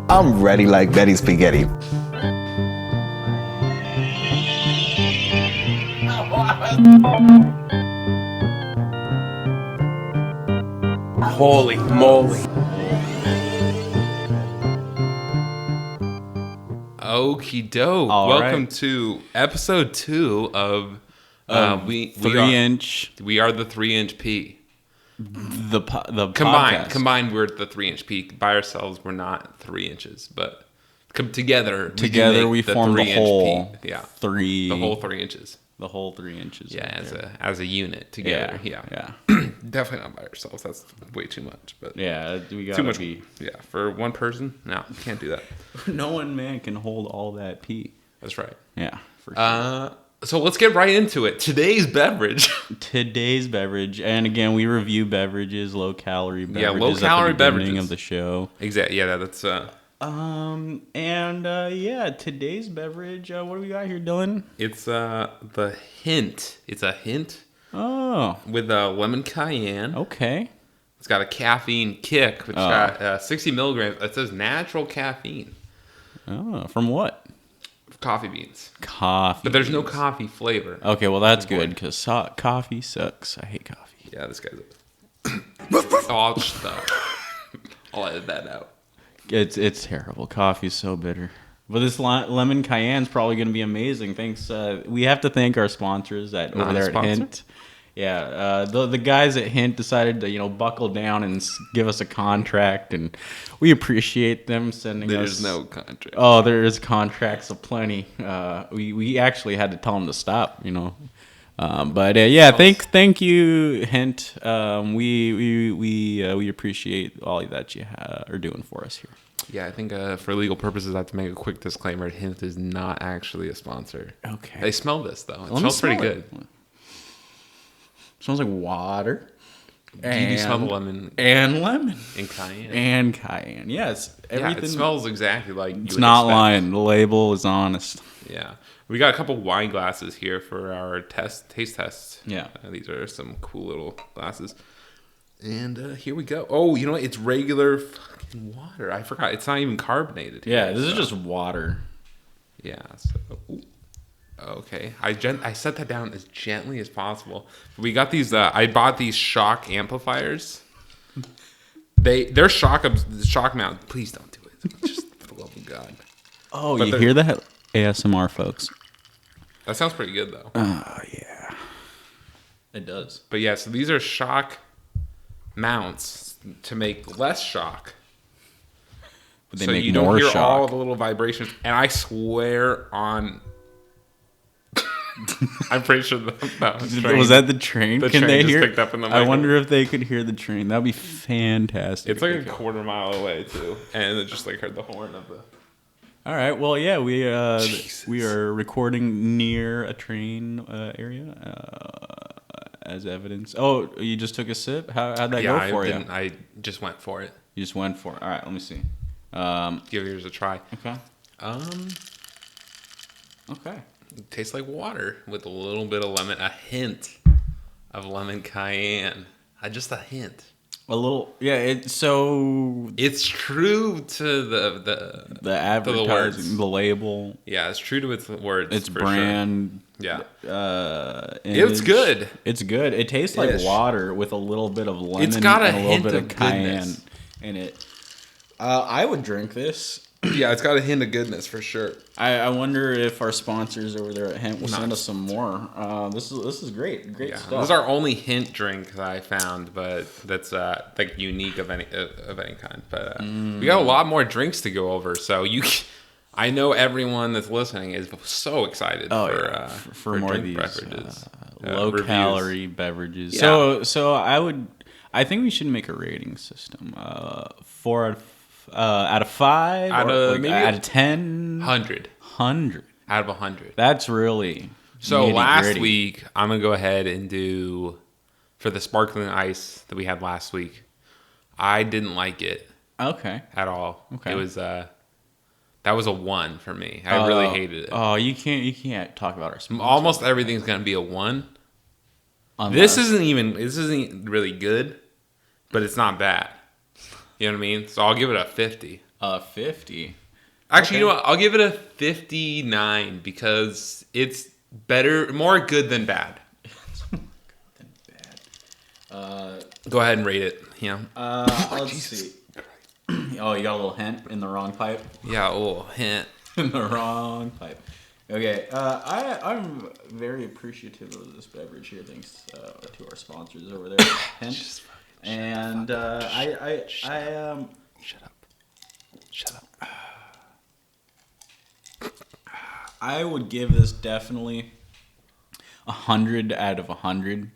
I'm ready like Betty Spaghetti. Holy moly. Okie doke. All Welcome right. to episode 2 of we 3-inch. We are the 3-inch P. The Combined, podcast. we're the 3-inch P. By ourselves, we're not 3 inches, but together we form the whole P. Yeah, three. the whole 3 inches. The whole 3 inches. Yeah, right as a unit together. Yeah. Definitely not by ourselves. That's way too much. But Yeah, we got too much. be. Yeah, for one person, no, you can't do that. No one man can hold all that pee. That's right. Yeah, for sure. So let's get right into it. Today's beverage. Today's beverage, and again, we review beverages, low-calorie beverages. Yeah, low-calorie at the beginning beverages of the show. Exactly. Yeah, that's. Today's beverage. What do we got here, Dylan? It's the hint. It's a hint Oh, with a lemon cayenne. okay. It's got a caffeine kick, which got 60 milligrams. It says natural caffeine. Oh, from what? Coffee beans. Coffee. But there's no beans. coffee flavor. Okay, well that's good because coffee sucks. I hate coffee. Yeah, this guy's. I'll edit that out. It's terrible. Coffee's so bitter. But this lemon cayenne's probably going to be amazing. Thanks. We have to thank our sponsors over there at Non-sponsor? Hint. Yeah, the guys at Hint decided to buckle down and give us a contract, and we appreciate them sending us. There's no contract. Oh, there is contracts aplenty. We actually had to tell them to stop. Thank you, Hint. We appreciate all that you are doing for us here. Yeah, I think for legal purposes, I have to make a quick disclaimer. Hint is not actually a sponsor. Okay. They smell this, though. It Let me smells pretty smell good. it. Smells like water. Do you smell the lemon And lemon. and cayenne? And cayenne. Yes. Everything. Yeah, it smells exactly like It's you would not expect. lying. The label is honest. Yeah. We got a couple wine glasses here for our taste tests. Yeah. These are some cool little glasses. And here we go. Oh, you know what? It's regular fucking water. I forgot. It's not even carbonated. Yeah, here, this is so- just water. Yeah. So, ooh. Okay. I set that down as gently as possible. We got these. I bought these shock amplifiers. They're shock mount. Please don't do it. Just for the love of God. Oh, But you they're- hear that? ASMR, folks. That sounds pretty good though. Oh, yeah. It does. But yeah, so these are shock mounts to make less shock. But they So make you don't more hear shock. all the little vibrations. And I swear on... I'm pretty sure Was that the train? The Can train they just hear? picked up in the I microphone. wonder if they could hear the train. That'd be fantastic. It's like a quarter mile away too. And it just like heard the horn of the... All right. Well, yeah, Jesus. we are recording near a train area as evidence. Oh, you just took a sip. How'd that go for you? I just went for it. You just went for it. All right. Let me see. Give yours a try. Okay. Okay. It tastes like water with a little bit of lemon, a hint of lemon cayenne. Just a hint. A little. Yeah. It's true to the advertising, words. the label. Yeah, it's true to its words. Its for brand. Sure. Yeah. It's good. It's good. It tastes like Ish. water with a little bit of lemon It's got a and a little hint bit of of cayenne goodness. in it. I would drink this. Yeah, it's got a hint of goodness for sure. I wonder if our sponsors over there at Hint will Nice. send us some more. This is great. Great Yeah, stuff. this is our only hint drink that I found, but that's like unique of any kind. But we got a lot more drinks to go over, so I know everyone that's listening is so excited for more of drink these beverages, low reviews. calorie beverages. Yeah. So I think we should make a rating system. 4 out of 5, Out or of like, maybe out of 10, 100 out of 100. That's really So last nitty-gritty. week, I'm gonna go ahead and do for the sparkling ice that we had last week. I didn't like it Okay. at all. Okay. It was that was a 1 for me. I really hated it. Oh, you can't talk about our sponsors. Almost everything's gonna be a 1. Unless- This isn't really good, but it's not bad. You know what I mean? So I'll give it a 50. 50. Actually, you know what? I'll give it a 59 because it's better, more good than bad. Go ahead and rate it. Yeah. Let's see. Oh, you got a little hint in the wrong pipe? Yeah, a little hint. In the wrong pipe. Okay. I'm very appreciative of this beverage here. Thanks to our sponsors over there. Hint. And Shut up. I would give this definitely 100 out of 100.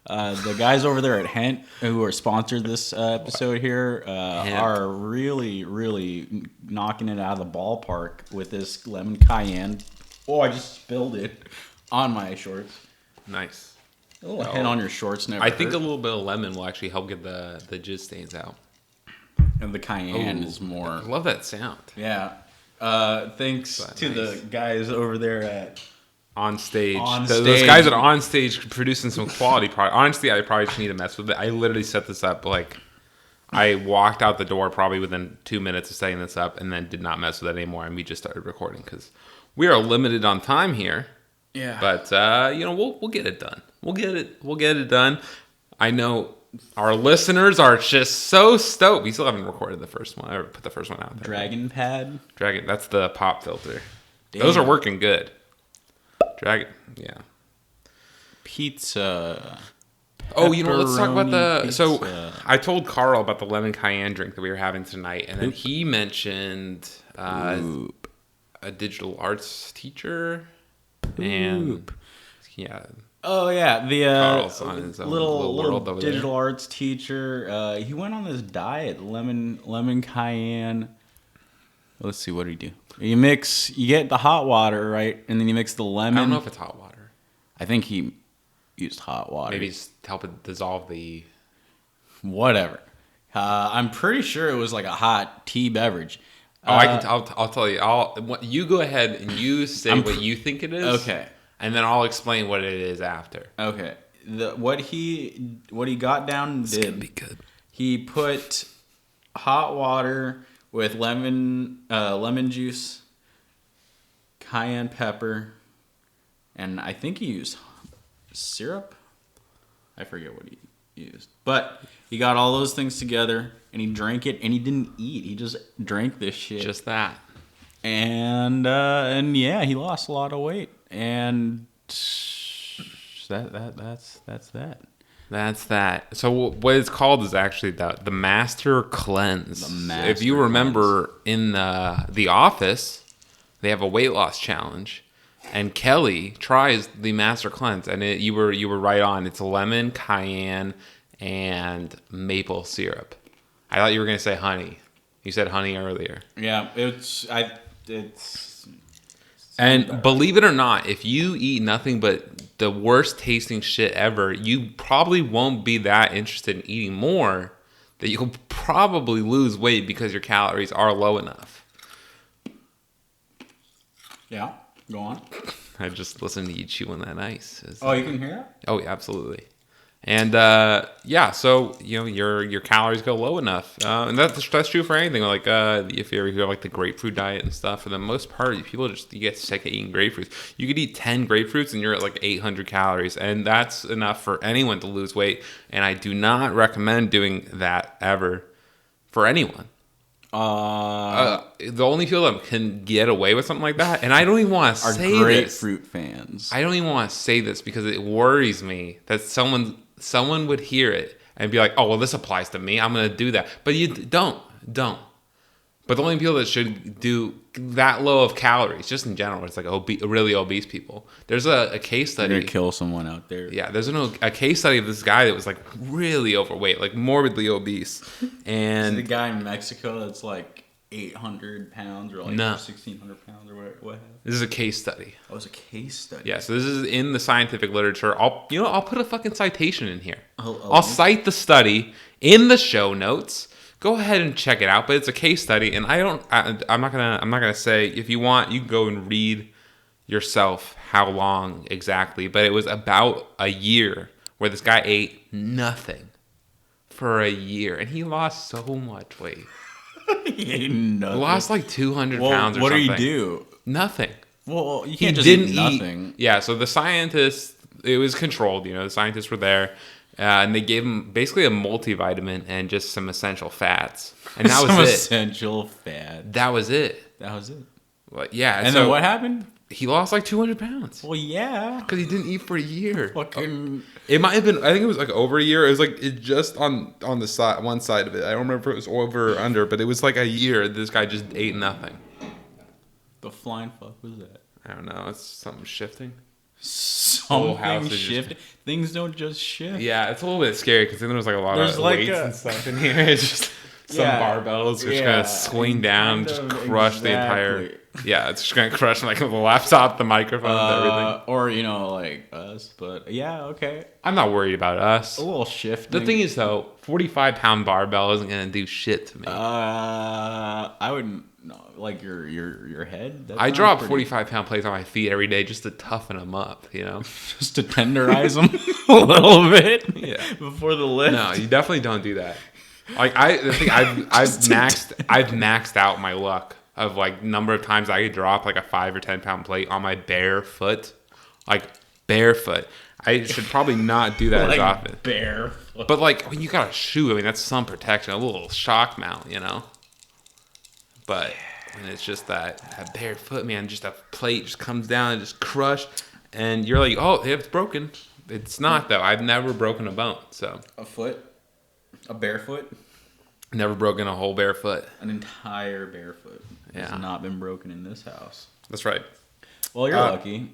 The guys over there at Hent, who are sponsored this episode here, are really, really knocking it out of the ballpark with this lemon cayenne. Oh, I just spilled it on my shorts. Nice. A little hint on your shorts never I think hurt. a little bit of lemon will actually help get the jizz stains out. And the cayenne is more... I love that sound. Yeah. Thanks to the guys over there at... On stage. On Those stage. guys that are on stage producing some quality product. Honestly, I probably just need to mess with it. I literally set this up like I walked out the door probably within 2 minutes of setting this up and then did not mess with it anymore. And we just started recording because we are limited on time here. Yeah. But we'll get it done. We'll get it done. I know our listeners are just so stoked. We still haven't recorded the first one or put the first one out there. Dragon Pad. Dragon. That's the pop filter. Damn. Those are working good. Dragon. Yeah. Pizza. Oh, let's talk about the. Pepperoni So pizza. I told Carl about the lemon cayenne drink that we were having tonight, and then he mentioned a digital arts teacher, and yeah, Oh yeah, the Carl's on his own little world over digital arts teacher. He went on this diet, lemon cayenne. Let's see, what did he do? You get the hot water, right, and then you mix the lemon. I don't know if it's hot water. I think he used hot water. Maybe just help it dissolve the. Whatever. I'm pretty sure it was like a hot tea beverage. Oh, I'll tell you. You go ahead and you say what you think it is. Okay. And then I'll explain what it is after. Okay. What he got down and did. It's gonna be good. He put hot water with lemon juice, cayenne pepper, and I think he used syrup. I forget what he used, but he got all those things together and he drank it, and he didn't eat. He just drank this shit. Just that. And yeah, he lost a lot of weight, and that's that. That's that. So what it's called is actually the Master Cleanse. The Master if you remember in the Office, they have a weight loss challenge, and Kelly tries the Master Cleanse, and you were right on. It's lemon, cayenne, and maple syrup. I thought you were gonna say honey. You said honey earlier. Yeah, it's. And believe it or not, if you eat nothing but the worst tasting shit ever, you probably won't be that interested in eating more, that you'll probably lose weight because your calories are low enough. Yeah, go on. I just listened to you chewing that ice. Oh, you can hear it? Oh, yeah, absolutely. And so your calories go low enough, and that's true for anything. Like if you have like the grapefruit diet and stuff, for the most part, people you get sick of eating grapefruits. You could eat 10 grapefruits and you're at like 800 calories, and that's enough for anyone to lose weight. And I do not recommend doing that ever for anyone. The only people that can get away with something like that, and I don't even want to say this. Grapefruit fans. I don't even want to say this because it worries me that someone would hear it and be like, "Oh, well, this applies to me. I'm going to do that." But you don't. But the only people that should do that low of calories, just in general, it's like really obese people. There's a case study. You're gonna kill someone out there. Yeah, there's a case study of this guy that was like really overweight, like morbidly obese, and the guy in Mexico that's like 800 pounds or like 1,600 pounds or what? This is a case study. Oh, it's a case study. Yeah, so this is in the scientific literature. I'll put a fucking citation in here. Oh. I'll cite the study in the show notes. Go ahead and check it out. But it's a case study, and I'm not gonna say, if you want, you can go and read yourself how long exactly. But it was about a year where this guy ate nothing for a year, and he lost so much weight. He lost like 200 pounds or what something. What did he do? Nothing. Well, you He can't just didn't eat nothing. Yeah, so the scientists, it was controlled, the scientists were there, and they gave him basically a multivitamin and just some essential fats. And that was it. Essential fat. That was it. That was it. Like, yeah. And so then what happened? He lost like 200 pounds. Well, yeah. Because he didn't eat for a year. Fucking. It might have been, I think it was like over a year. It was like just on the side, one side of it. I don't remember if it was over or under, but it was like a year. This guy just ate nothing. The flying fuck was that? I don't know. It's something shifting. Something shifting. Things don't just shift. Yeah, it's a little bit scary because then there's like a lot of like weights and stuff in here. It's just some barbells which gonna swing down, just crush the entire. Yeah, it's just gonna crush like the laptop, the microphone, everything. Or like us, but yeah, okay. I'm not worried about us. A little shift. The thing is though, 45-pound barbell isn't gonna do shit to me. I wouldn't. No, like your head. I drop 45-pound plates on my feet every day just to toughen them up, just to tenderize them a little bit. Yeah. Before the lift. No, you definitely don't do that. Like I think I've maxed out my luck of like number of times I could drop like a 5 or 10 pound plate on my bare foot, like barefoot. I should probably not do that as often. Barefoot. But like when you got a shoe, I mean that's some protection, a little shock mount, But when it's just that barefoot, man, just a plate just comes down and just crush, and you're like, oh, it's broken. It's not though. I've never broken a bone, so a foot, a barefoot. Never broken a whole barefoot. An entire barefoot has not been broken in this house. That's right. Well, you're lucky.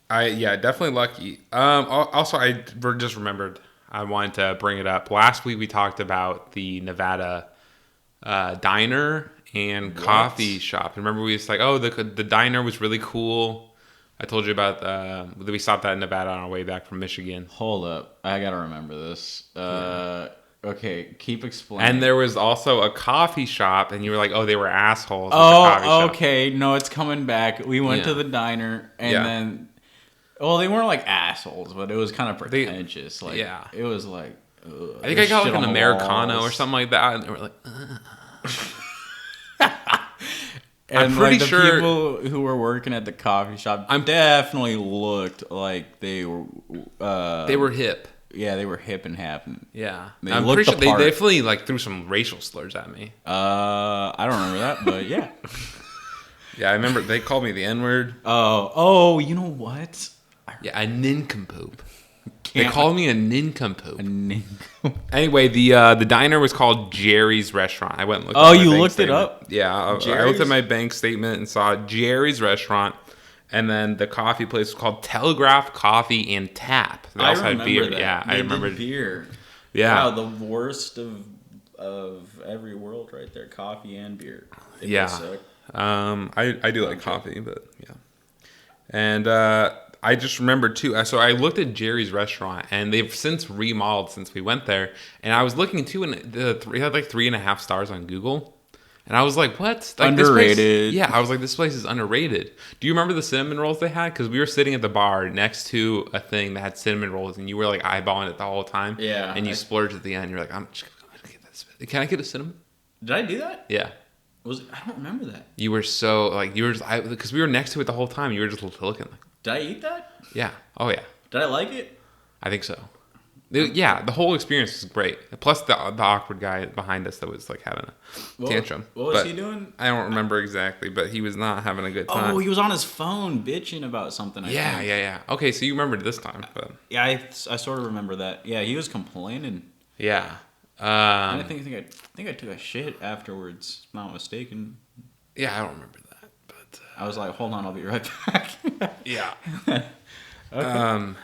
Definitely lucky. Also, I just remembered I wanted to bring it up. Last week we talked about the Nevada diner and coffee shop. Remember we was like, oh, the diner was really cool. I told you about we stopped at Nevada on our way back from Michigan. Hold up, I gotta remember this. Okay, keep explaining. And there was also a coffee shop, and you were like, oh, they were assholes. Oh, okay. No, it's coming back. We went to the diner, and then... Well, they weren't like assholes, but it was kind of pretentious. It was like... I think I got like an Americano or something like that, and they were like... And I'm pretty sure the people who were working at the coffee shop definitely looked like they were hip. Yeah, they were hip and happening. Yeah, I'm pretty sure they definitely like threw some racial slurs at me. I don't remember that, but yeah. Yeah, I remember they called me the N-word. Oh, you know what? Yeah, a nincompoop. They called me a nincompoop. Anyway, the diner was called Jerry's Restaurant. I went and looked. Oh, you looked it up? Yeah, I looked at my bank statement and saw Jerry's Restaurant. And then the coffee place was called Telegraph Coffee and Tap. They also had beer. That. Yeah, I remember beer. Yeah. Wow, the worst of every world right there. Coffee and beer. They both suck. I do like coffee, but yeah. And I just remembered too. So I looked at Jerry's Restaurant, and they've since remodeled since we went there. And I was looking too, and it had like 3.5 stars on Google. And I was like, what? Like, underrated. I was like, this place is underrated. Do you remember the cinnamon rolls they had? Because we were sitting at the bar next to a thing that had cinnamon rolls, and you were like eyeballing it the whole time. Yeah. And you splurged at the end. You're like, I'm just going to get this. Can I get a cinnamon? Did I do that? Yeah. I don't remember that. You were so, like, because we were next to it the whole time. You were just looking like. Did I eat that? Yeah. Oh, yeah. Did I like it? I think so. Yeah, the whole experience was great. Plus the awkward guy behind us that was like having a tantrum. What was he doing? I don't remember exactly, but he was not having a good time. Oh, he was on his phone bitching about something. Yeah. Okay, so you remembered this time. But. Yeah, I sort of remember that. Yeah, he was complaining. Yeah. I think I took a shit afterwards, if not mistaken. Yeah, I don't remember that. But I was like, hold on, I'll be right back. Yeah. Okay.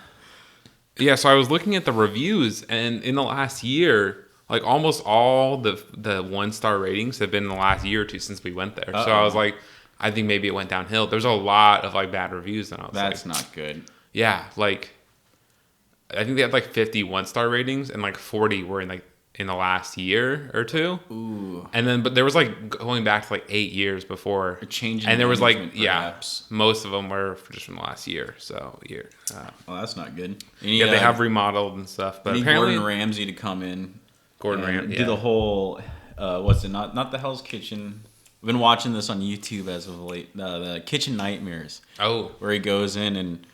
Yeah, so I was looking at the reviews, and in the last year, like almost all the 1-star ratings have been in the last year or two since we went there. So I was like, I think maybe it went downhill. There's a lot of like bad reviews, and I was that's not good. Yeah, like I think they had like 50 1-star ratings, and like 40 were in the last year or two. Ooh. And then, but there was like going back to like 8 years before. A change in and there was like, perhaps. Most of them were just from the last year. So, well, that's not good. They have remodeled and stuff. But need apparently. Gordon Ramsay to come in. Gordon Ramsay. Do the whole what's it? Not the Hell's Kitchen. I've been watching this on YouTube as of late. The Kitchen Nightmares. Oh, Where he goes in and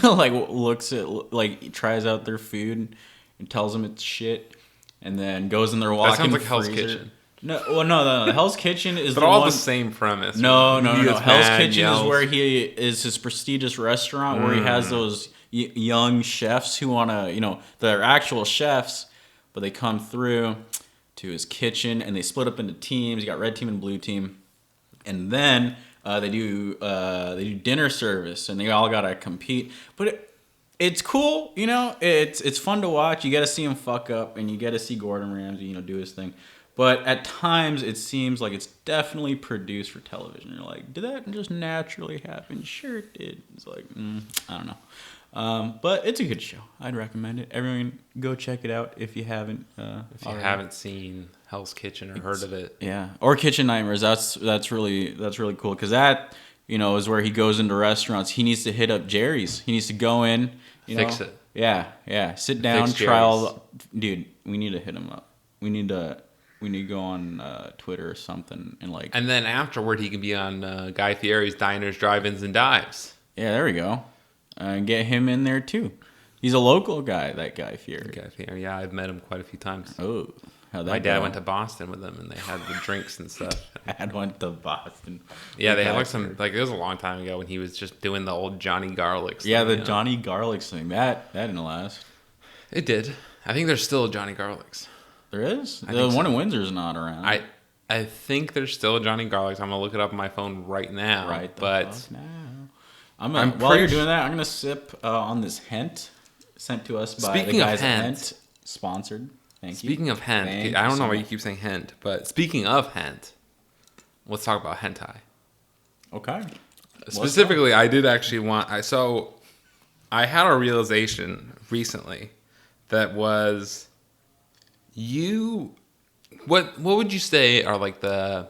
like looks at like tries out their food and tells them it's shit, and then goes in their walk-in that sounds like freezer. Hell's Kitchen. No. The Hell's Kitchen is But the all one. the same premise. No. He gets Hell's mad, Kitchen yells. is where he is his prestigious restaurant where he has those young chefs who want to, they're actual chefs, but they come through to his kitchen and they split up into teams. You got red team and blue team, and then they do dinner service, and they all gotta compete. But it's cool, It's fun to watch. You got to see him fuck up, and you got to see Gordon Ramsay, do his thing. But at times, it seems like it's definitely produced for television. You're like, did that just naturally happen? Sure it did. It's like, I don't know. But it's a good show. I'd recommend it. Everyone, go check it out if you haven't. If you haven't seen Hell's Kitchen or heard of it, yeah, or Kitchen Nightmares. That's really cool because that is where he goes into restaurants. He needs to hit up Jerry's. He needs to go in, fix it. Yeah. Sit down, Fix try all. Jerry's. Dude, we need to hit him up. We need to go on Twitter or something and like. And then afterward, he can be on Guy Fieri's Diners, Drive-Ins, and Dives. Yeah, there we go. And get him in there too. He's a local guy, that Guy Fieri. Guy Fieri, yeah, I've met him quite a few times. Oh, how'd that My dad go? went to Boston with him, and they had the drinks and stuff. Dad went to Boston. Yeah, they had Guy like some, like it was a long time ago when he was just doing the old Johnny Garlic stuff. Yeah, the Johnny Garlics thing. That didn't last. It did. I think there's still Johnny Garlics. There is? I The think one so. in Windsor's not around. I think there's still Johnny Garlics. I'm gonna look it up on my phone right now. Right the but fuck now. I'm While pretty you're doing that, I'm gonna sip on this Hent sent to us by Speaking the of guys at Hent. Hent. Sponsored. Thank you. speaking of Hent, Thank I don't you know so why you much. keep saying Hent, but speaking of Hent, let's talk about hentai. Okay. Specifically, I did actually I had a realization recently that was what would you say are like the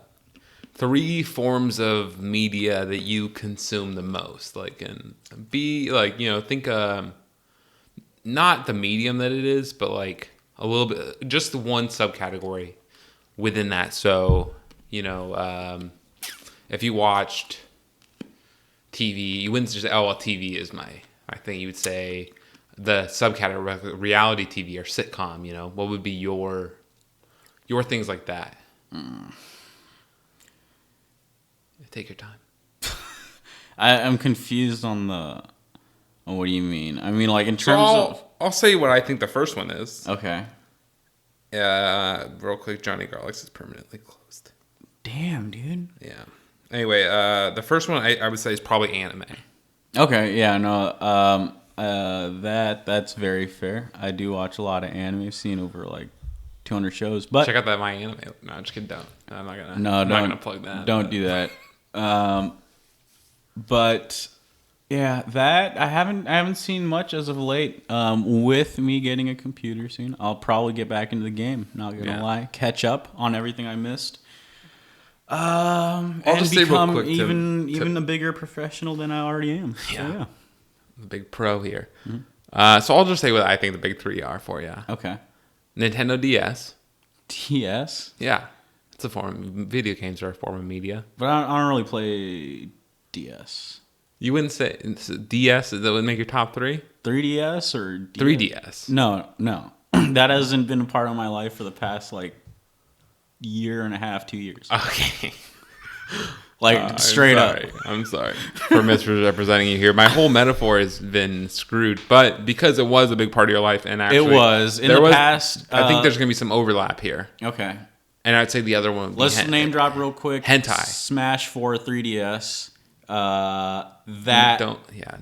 3 forms of media that you consume the most? Like, and be like, think not the medium that it is, but like a little bit, just the one subcategory within that. So, if you watched TV, you wouldn't just say, oh, well, TV is I think you would say the subcategory, reality TV or sitcom, what would be your things like that? Take your time. I'm confused on what do you mean? I mean, like in So terms of. I'll say what I think the first one is. Okay. Real quick, Johnny Garlic's is permanently closed. Damn, dude. Yeah. Anyway, the first one I would say is probably anime. Okay, yeah, no, that's very fair. I do watch a lot of anime. I've seen over like 200 shows, but Check out that My Anime. No, I'm just kidding. Don't. I'm not gonna. no, I'm not don't gonna plug that. Don't do that. But yeah, that I haven't seen much as of late. With me getting a computer soon, I'll probably get back into the game. Not gonna lie, catch up on everything I missed. And just say real become quick even a bigger professional than I already am. Yeah. So, yeah. The big pro here. So I'll just say what I think the big 3 are for you. Okay. Nintendo DS. DS, Yeah. It's a form. Video games are a form of media. but I don't really play DS. You wouldn't say DS that would make your top 3? 3DS or DS? 3DS. No. That hasn't been a part of my life for the past like year and a half, 2 years. Okay. Like straight up. I'm sorry for misrepresenting you here. My whole metaphor has been screwed, but because it was a big part of your life, and actually It was in the past. I think there's gonna be some overlap here, Okay. and I'd say the other one. Would be Let's name drop real quick. Hentai. Smash 4 3DS.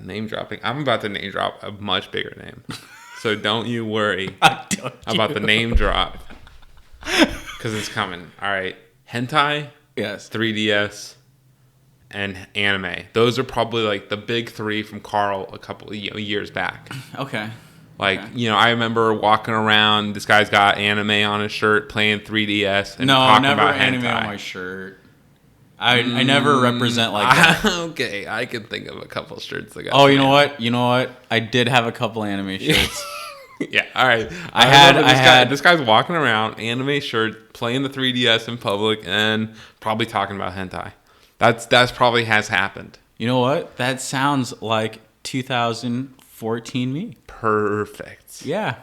Name dropping. I'm about to name drop a much bigger name, so don't you worry about the name drop because it's coming. All right, hentai, Yes. 3DS, and anime. Those are probably like the big 3 from Carl a couple of years back. Okay. Like, Okay. I remember walking around, this guy's got anime on his shirt, playing 3DS, and No, talking never about anime hentai. on my shirt. I never represent like that. Okay, I can think of a couple shirts that got Oh, you know what? I did have a couple anime shirts. Yeah, all right. I remember had this guy's walking around, anime shirt, playing the 3DS in public, and probably talking about hentai. That's probably has happened. You know what? That sounds like 2014 me. Perfect. Yeah.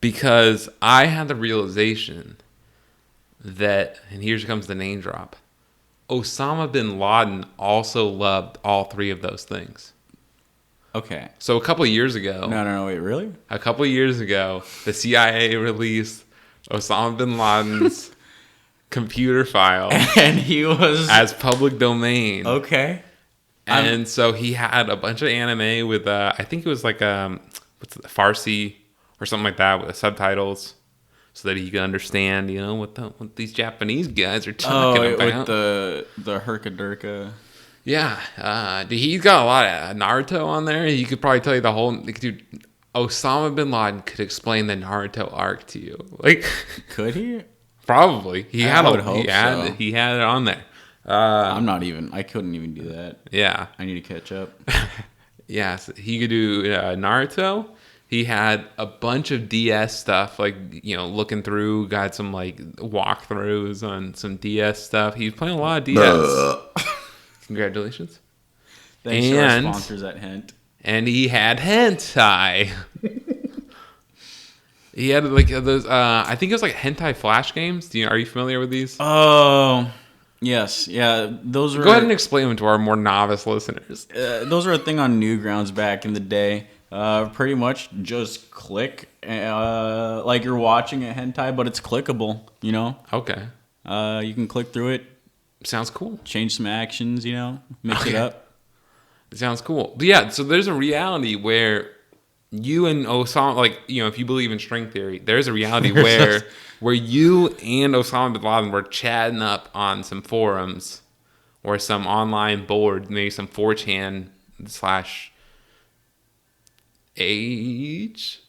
Because I had the realization that, and here comes the name drop, Osama bin Laden also loved all three of those things. Okay. So a couple of years ago, No, wait, really? a couple of years ago, the CIA released Osama bin Laden's computer file And he was as public domain. okay. And so he had a bunch of anime with, I think it was like what's it, Farsi or something like that with subtitles, so that he could understand, what these Japanese guys are talking about. With the herkadurka. Yeah, he's got a lot of Naruto on there. He could probably tell you the whole. Dude, Osama bin Laden could explain the Naruto arc to you. Like, Could he? Probably. He had it on there. I couldn't even do that. Yeah. I need to catch up. Yeah, so he could do Naruto. He had a bunch of DS stuff, like, looking through, got some, like, walkthroughs on some DS stuff. He was playing a lot of DS. Congratulations. Thanks to our sponsors at Hent. And he had hentai. He had, like, those, I think it was, like, hentai flash games. Are you familiar with these? Oh, yes. Yeah, those were... Go ahead and explain them to our more novice listeners. Those were a thing on Newgrounds back in the day. Pretty much just click, like you're watching a hentai, but it's clickable, Okay. You can click through it. Sounds cool. Change some actions, mix it up. It sounds cool. But yeah, so there's a reality where you and Osama, like, if you believe in string theory, there's a reality where you and Osama bin Laden were chatting up on some forums or some online board, maybe some 4chan / H.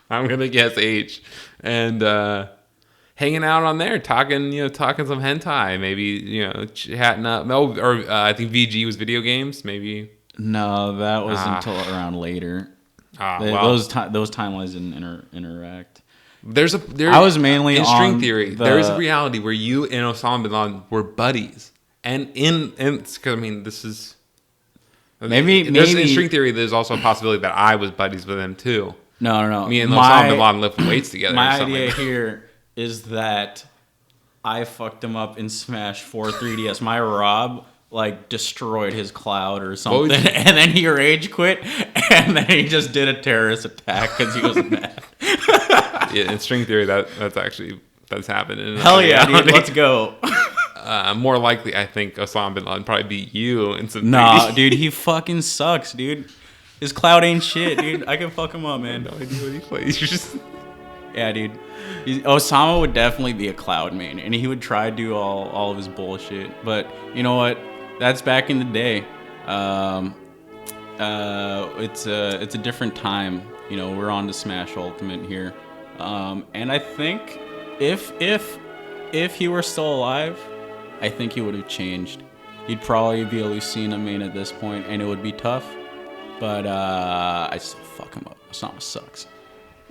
I'm gonna guess H, and hanging out on there, talking some hentai, maybe chatting up. No, or I think VG was video games, maybe. No, that was until around later. Those timelines didn't interact. I was mainly in on string theory. There is a reality where you and Osama bin Laden were buddies, and because I mean this is. Maybe in string theory, there's also a possibility that I was buddies with him too. No. Me and Osama bin Laden lifted weights together. My idea here is that I fucked him up in Smash 4 3DS. My Rob destroyed his cloud or something, and then he rage quit, and then he just did a terrorist attack because he was mad. Yeah, in string theory, that's happened. Hell yeah, dude, let's go. More likely, I think Osama bin Laden probably beat you in some. Nah, dude, he fucking sucks, dude. His cloud ain't shit, dude. I can fuck him up, man. No idea what he plays. Yeah, dude. Osama would definitely be a cloud main, and he would try to do all of his bullshit. But you know what? That's back in the day. It's a different time. We're on to Smash Ultimate here, and I think if he were still alive, I think he would have changed. He'd probably be a Lucina main at this point, and it would be tough. But I still fuck him up. Osama sucks.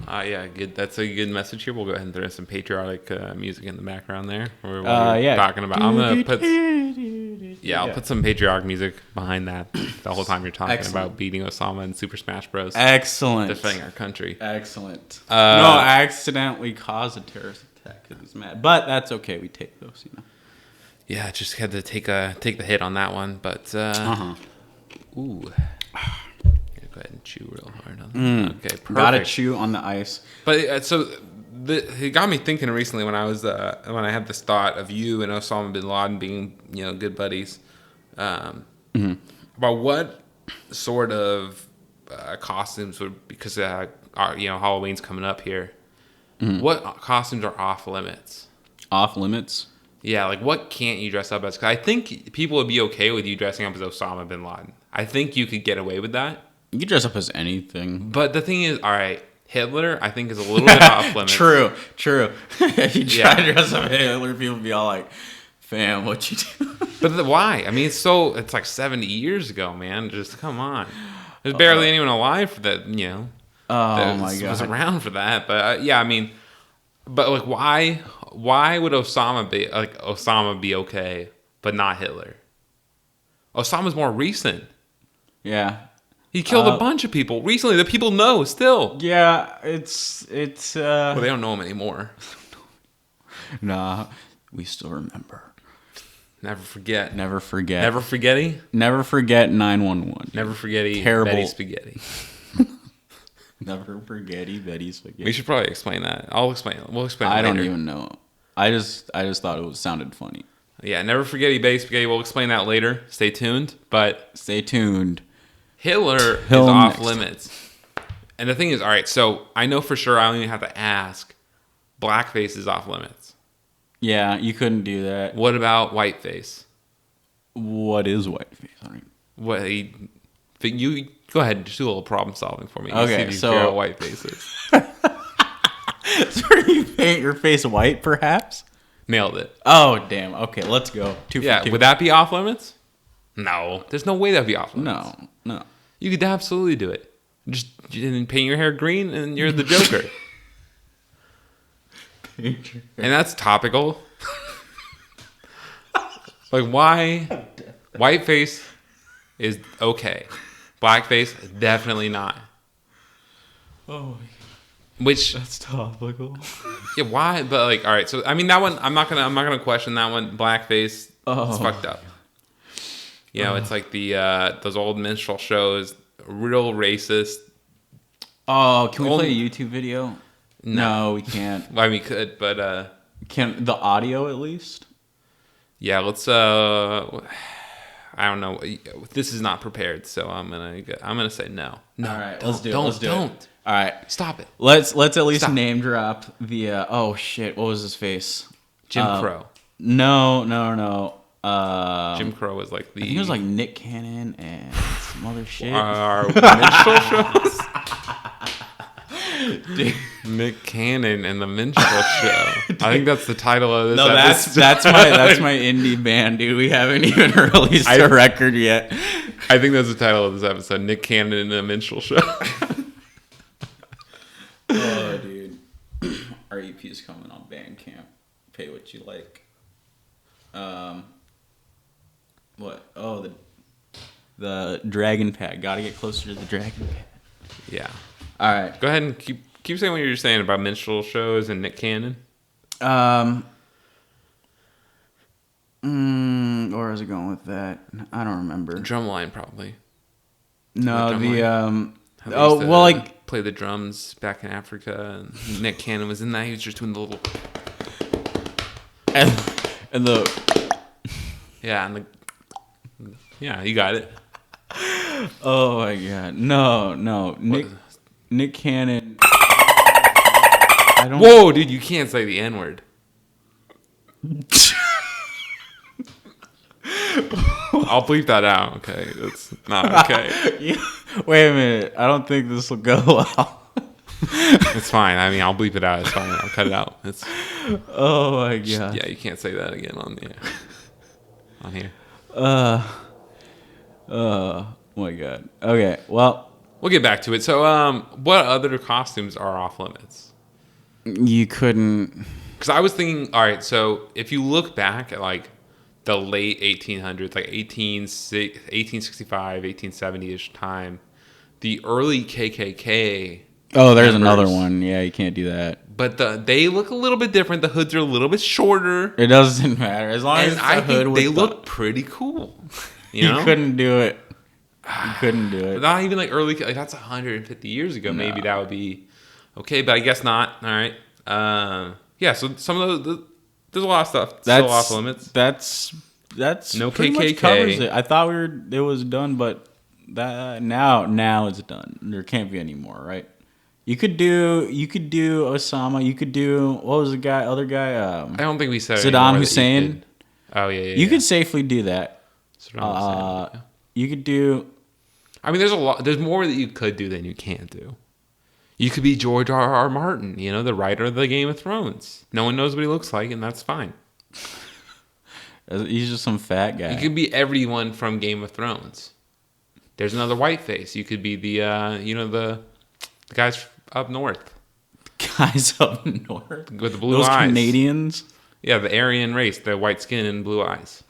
Yeah, good. That's a good message here. We'll go ahead and throw some patriotic music in the background there. Yeah. Talking about. I'm gonna put. Yeah, I'll put some patriotic music behind that the whole time you're talking about beating Osama in Super Smash Bros. Excellent. Defending our country. Excellent. No, I accidentally caused a terrorist attack because he's mad, but that's okay. We take those, Yeah, just had to take the hit on that one, but ooh. Go ahead and chew real hard on that. Okay, perfect. Gotta chew on the ice. But it got me thinking recently when I had this thought of you and Osama bin Laden being good buddies, about what sort of costumes would, because Halloween's coming up here. What costumes are off limits? Off limits? Yeah, like what can't you dress up as? Because I think people would be okay with you dressing up as Osama bin Laden. I think you could get away with that. You can dress up as anything. But the thing is, all right, Hitler, I think, is a little bit off limits. True. If you try to dress up as Hitler, people be all like, fam, what you do? But why? I mean, it's like 70 years ago, man. Just come on. There's barely anyone alive for that, Oh my was god. around for that. But yeah, I mean, but like, why would Osama be okay, but not Hitler? Osama's more recent. Yeah. He killed a bunch of people recently that people know still. Yeah, it's Well, they don't know him anymore. nah, we still remember. Never forget. Never forget. Never forgetty. Never forget 911. Never forgetty. Terrible. Betty Spaghetti. Never forgetty Betty Spaghetti. We should probably explain that. I'll explain it. We'll explain it I later. don't even know. I just thought it sounded funny. Yeah, never forgetty Betty Spaghetti. We'll explain that later. Stay tuned. But Stay tuned. Hitler is Till off next limits. And the thing is, all right, so I know for sure I don't even have to ask. Blackface is off limits. Yeah, you couldn't do that. What about whiteface? What is whiteface? What you go ahead and just do a little problem solving for me. Okay, See if you so- figure out what whiteface is. So you paint your face white, perhaps? Nailed it. Oh, damn. Okay, let's go. 2 for Yeah, 2. would that be off limits? No, there's no way that'd be off limits. No. You could absolutely do it. Just paint your hair green and you're the Joker. And that's topical. Like, why? Whiteface is okay. Blackface, definitely not. Oh, Which, that's topical. yeah, why? But like, all right. So I mean, that one, I'm not gonna question that one. Blackface, it's fucked up. You know, it's like those old minstrel shows, real racist. Oh, can we play a YouTube video? No. No, we can't. Well, I mean, we could, but Can the audio at least? yeah, let's. I don't know. This is not prepared, so I'm gonna say no. No, All right, don't, let's do it. Don't, Let's do don't. it. All right, Stop it. let's at least Stop. name drop the. Oh shit! What was his face? Jim Crow. No. Jim Crow was like the. I think it was like Nick Cannon and some other shit. Our minstrel shows. Nick Cannon and the Minstrel Show. I think that's the title of this No, episode. that's my indie band, dude. We haven't even released a record yet. I think that's the title of this episode. Nick Cannon and the Minstrel Show. Oh, dude. Our EP is coming on Bandcamp. Pay what you like. What? Oh, the Dragon Pad. Gotta get closer to the Dragon Pad. Yeah. All right. Go ahead and keep saying what you're saying about minstrel shows and Nick Cannon. Where was I going with that? I don't remember. Drumline, probably. No, How the they oh used to well, like play the drums back in Africa. And Nick Cannon was in that. He was just doing the little and the yeah, you got it. oh my god, no, Nick Cannon. I don't. Whoa, dude, you can't say the N word. I'll bleep that out. Okay, that's not okay. Yeah. Wait a minute. I don't think this will go well. It's fine. I mean, I'll bleep it out. It's fine. I'll cut it out. It's Oh my god. yeah. You can't say that again on here. Oh my god. Okay. Well, We'll get back to it. So, what other costumes are off limits? you couldn't. Because I was thinking, all right. So, if you look back at like the late 1800s, like 1865, 1870-ish time, the early KKK. Oh, there's members, another one. Yeah, you can't do that. But they look a little bit different. The hoods are a little bit shorter. It doesn't matter as long as And it's I a hood think with they the- look pretty cool. You You know? couldn't do it. You couldn't do it. Not even like early, like that's 150 years ago. Maybe that would be okay, but I guess not. All right. Yeah. So some of those, there's a lot of stuff still off limits. That's No pretty much KKK. covers it. I thought it was done, but that now it's done. There can't be any more, right? You could do Osama. You could do what was the other guy? I don't think we said Saddam anymore that you Hussein. could- Oh yeah. You could safely do that. Saddam Hussein, yeah. You could do. I mean, there's a lot. There's more that you could do than you can't do. You could be George R.R. Martin, you know, the writer of the Game of Thrones. No one knows what he looks like, and that's fine. He's just some fat guy. You could be everyone from Game of Thrones. There's another white face. You could be the The guys up north Guys up north with the blue those eyes. Canadians. Yeah, the Aryan race, the white skin and blue eyes.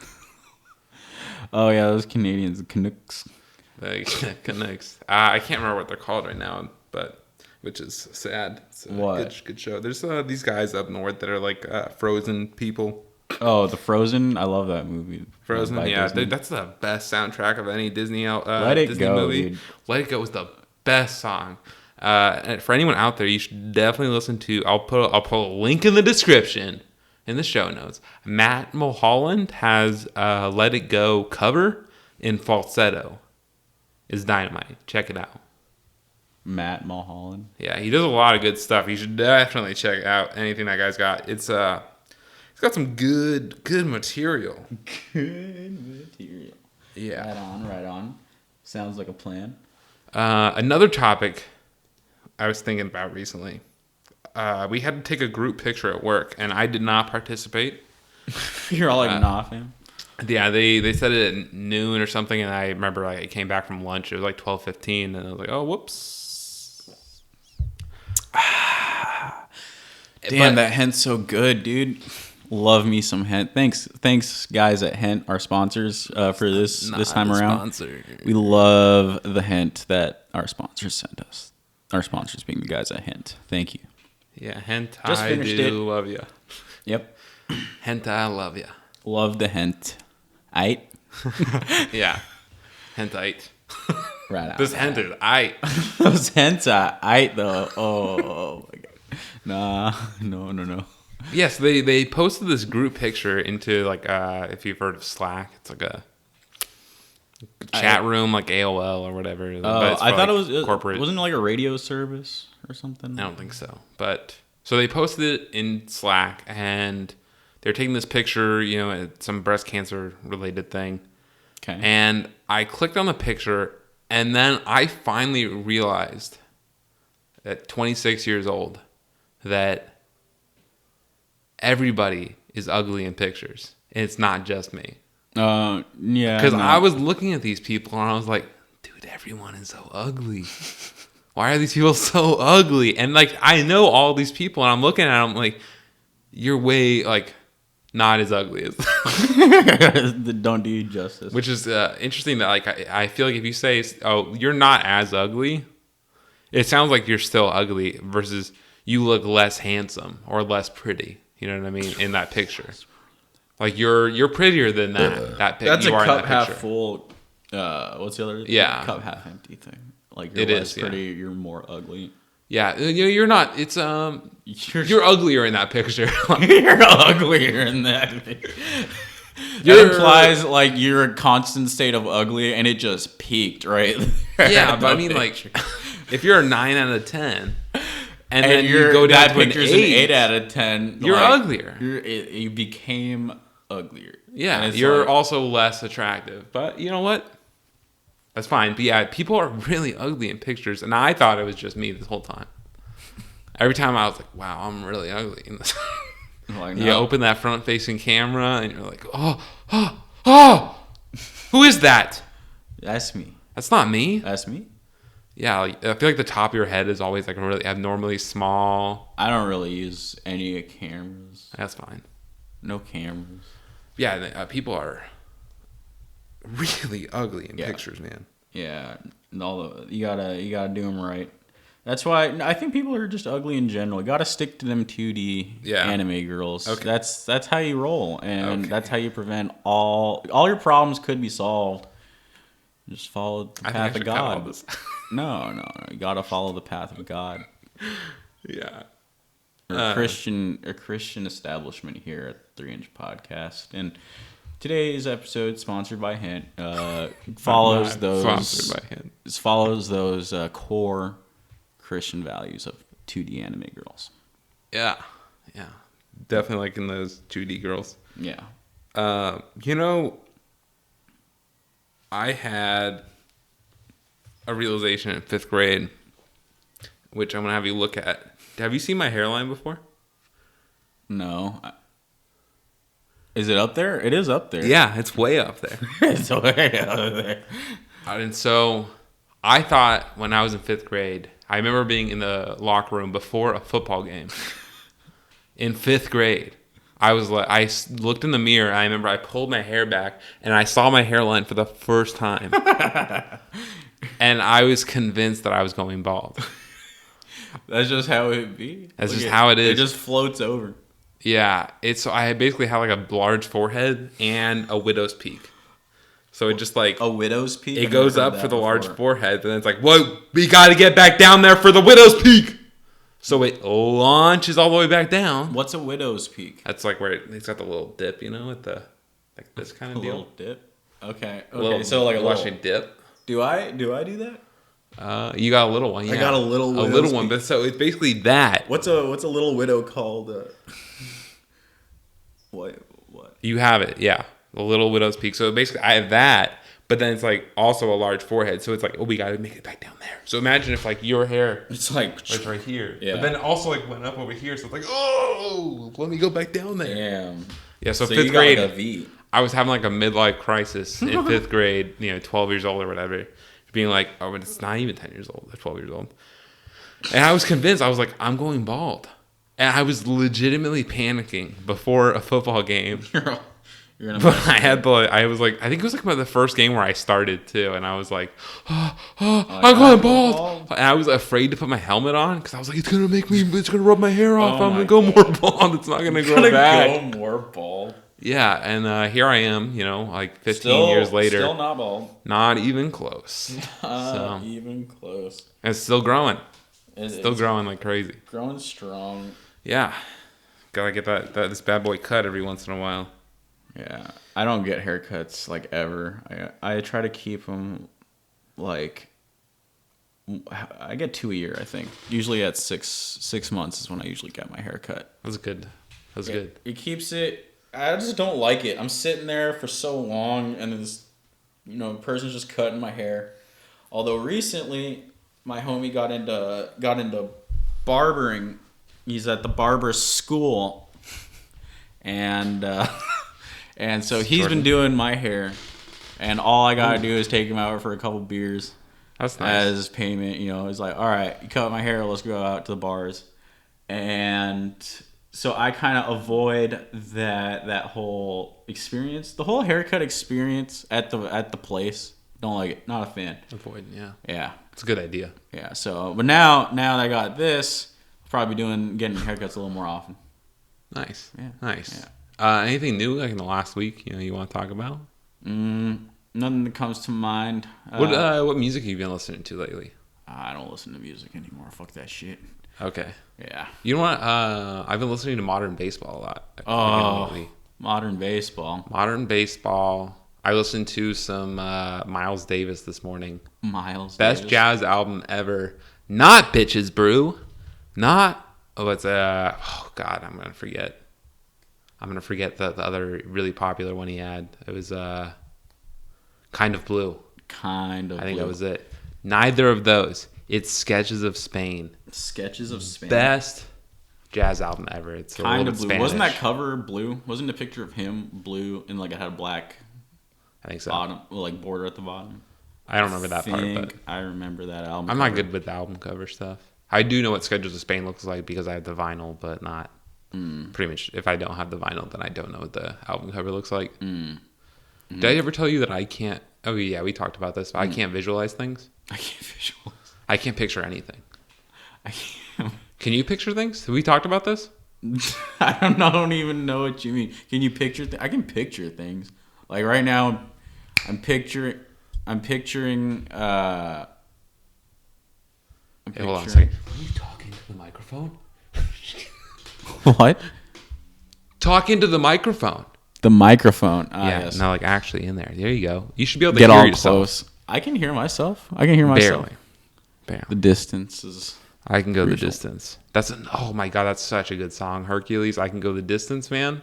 Oh yeah, those Canadians, the Canucks. The Canucks. I can't remember what they're called right now, but which is sad. It's a What? good show. There's these guys up north that are like frozen people. Oh, the Frozen. I love that movie. Frozen, By yeah, Disney. that's the best soundtrack of any Disney Let It Disney Go, movie. dude. Let It Go was the best song. And for anyone out there, you should definitely listen to. I'll put a link in the description in the show notes. Matt Mulholland has a Let It Go cover in falsetto. It's dynamite. Check it out. Matt Mulholland. Yeah, he does a lot of good stuff. You should definitely check out anything that guy's got. It's got some good material. Good material. Yeah. Right on. Sounds like a plan. Another topic I was thinking about recently. We had to take a group picture at work, and I did not participate. You're all like, nah, fam. Yeah, they said it at noon or something, and I remember like I came back from lunch. It was like 12:15, and I was like, oh, whoops. Damn, that hent's so good, dude. Love me some hent. Thanks, guys at Hent, our sponsors for this time around. Sponsor. We love the hent that our sponsors sent us. Our sponsors being the guys at Hent. Thank you. Yeah, Hent, Just I finished do it. love you. Yep. Hent, I love you. Love the hent. Aight? Yeah, Hentite. Right out. This Hent is aight. Those hents are aight though. Oh my god. Nah. No. Yes, they posted this group picture into like if you've heard of Slack, it's like a chat room like AOL or whatever. But it's I for, thought like, it was corporate. Wasn't it like a radio service or something? I don't think so. But so they posted it in Slack, and they're taking this picture, at some breast cancer related thing. Okay. And I clicked on the picture, and then I finally realized at 26 years old that everybody is ugly in pictures. And it's not just me. Yeah. Because I was looking at these people, and I was like, dude, everyone is so ugly. Why are these people so ugly? And like, I know all these people, and I'm looking at them like, you're way like not as ugly as Don't do you justice. which is interesting that like I feel like if you say, oh, you're not as ugly, it sounds like you're still ugly versus you look less handsome or less pretty. You know what I mean? In that picture, like you're prettier than that picture. That's you a are in cup that half picture. full. What's the other? Yeah. Cup half empty thing. Like you're It less is, yeah. pretty, you're more ugly. Yeah, you're not. It's you're uglier in that picture. You're uglier in that. It implies like you're a constant state of ugly, and it just peaked right there. Yeah, but I mean, like, if you're a 9 out of 10, and then you you're, go down that to an picture's 8, an 8 out of 10. you're like, uglier. You became uglier. Yeah, And it's you're like- also less attractive. But you know what? That's fine. But yeah, people are really ugly in pictures, and I thought it was just me this whole time. Every time I was like, wow, I'm really ugly in this. Like, You no. open that front-facing camera, and you're like, oh, who is that? That's me. That's not me. That's me. Yeah, like, I feel like the top of your head is always like really abnormally small. I don't really use any cameras. That's fine. No cameras. Yeah, people are really ugly in Yeah. pictures, man. Yeah, you gotta do them right. That's why I think people are just ugly in general. You gotta stick to them 2D anime girls. Okay. That's how you roll, and Okay. that's how you prevent all your problems could be solved. Just follow the I think I path of should cut all God. this. No. You gotta follow the path of God. Yeah. Or a Christian establishment here at 3-Inch Podcast. And today's episode, sponsored by Hint, follows Not those sponsored by Hint. follows those core Christian values of 2D anime girls. Yeah. Definitely liking those 2D girls. Yeah. I had a realization in 5th grade, which I'm going to have you look at. Have you seen my hairline before? No. Is it up there? It is up there. Yeah, it's way up there. It's way up there. And so I thought when I was in 5th grade, I remember being in the locker room before a football game in 5th grade. I looked in the mirror. I remember I pulled my hair back and I saw my hairline for the first time. And I was convinced that I was going bald. That's just how it be. That's just how it is. It just floats over. Yeah. I basically have like a large forehead and a widow's peak. So it just like a widow's peak. It goes up for the large forehead, and then it's like, whoa, we got to get back down there for the widow's peak. So it launches all the way back down. What's a widow's peak? That's like where it's got the little dip, with the like this kind of deal. Little dip. Okay. So like a Russian dip. Do I do that? You got a little one. Yeah. I got a little one, but so it's basically that. What's a little widow called? What? You have it, yeah. The little widow's peak. So basically, I have that, but then it's like also a large forehead. So it's like, oh, we got to make it back down there. So imagine if like your hair, it's like right here, yeah. But then it also like went up over here. So it's like, oh, let me go back down there. Damn. Yeah. So 5th you got grade, like a V. I was having like a midlife crisis in 5th grade. 12 years old or whatever, being like, oh, but it's not even 10 years old. 12 years old, and I was convinced. I was like, I'm going bald, and I was legitimately panicking before a football game. But I was like, I think it was like the first game where I started too, and I was like, I'm going bald. And I was afraid to put my helmet on because I was like, it's gonna rub my hair off. I'm gonna go more bald. It's not gonna grow back. Go more bald. Yeah, and here I am, like 15 years later, still not bald. Not even close. Not even close. And it's still growing. It's still growing like crazy. Growing strong. Yeah, gotta get this bad boy cut every once in a while. Yeah, I don't get haircuts like ever. I try to keep them like I get 2 a year. I think usually at 6 months is when I usually get my haircut. That's good. That's good. It keeps it. I just don't like it. I'm sitting there for so long, and this person's just cutting my hair. Although recently, my homie got into barbering. He's at the barber school, and. And so he's been doing my hair, and all I gotta do is take him out for a couple beers. That's nice. As payment. He's like, all right, you cut my hair, let's go out to the bars. And so I kind of avoid that whole experience, the whole haircut experience at the place. Don't like it. Not a fan. Avoid, yeah. Yeah. It's a good idea. Yeah. So, but now that I got this, I'll probably be getting haircuts a little more often. Nice. Yeah. Nice. Yeah. Anything new like in the last week? You want to talk about? Nothing that comes to mind. What music have you been listening to lately? I don't listen to music anymore. Fuck that shit. Okay. Yeah. You know what? I've been listening to modern baseball a lot. Oh, modern baseball. Modern baseball. I listened to some Miles Davis this morning. Best jazz album ever. Not Bitches Brew. Not. Oh, it's oh God, I'm gonna forget. The other really popular one he had. It was Kind of Blue. I think that was it. Neither of those. It's Sketches of Spain. Sketches of Spain. Best jazz album ever. It's Kind of Blue. Spanish. Wasn't that cover blue? Wasn't the picture of him blue and like it had a black I think so. bottom, like border at the bottom? I don't remember that part, but I remember that album. I'm not good with the album cover stuff. I do know what Sketches of Spain looks like because I have the vinyl, but not pretty much. If I don't have the vinyl, then I don't know what the album cover looks like. Did I ever tell you that I can't? Oh yeah, we talked about this. But I can't visualize things. I can't visualize. I can't picture anything. I can't. Can you picture things? Have we talked about this? I don't even know what you mean. Can you picture? I can picture things. Like right now, I'm picturing. Hey, hold on a second. Are you talking to the microphone? What? Talk into the microphone. The microphone. Yeah, yes. no, like actually in there. There you go. You should be able to Get hear all yourself. close. I can hear myself. Barely. The distance is. I can go crucial. the distance. Oh my God, that's such a good song. Hercules, I Can Go the Distance, man.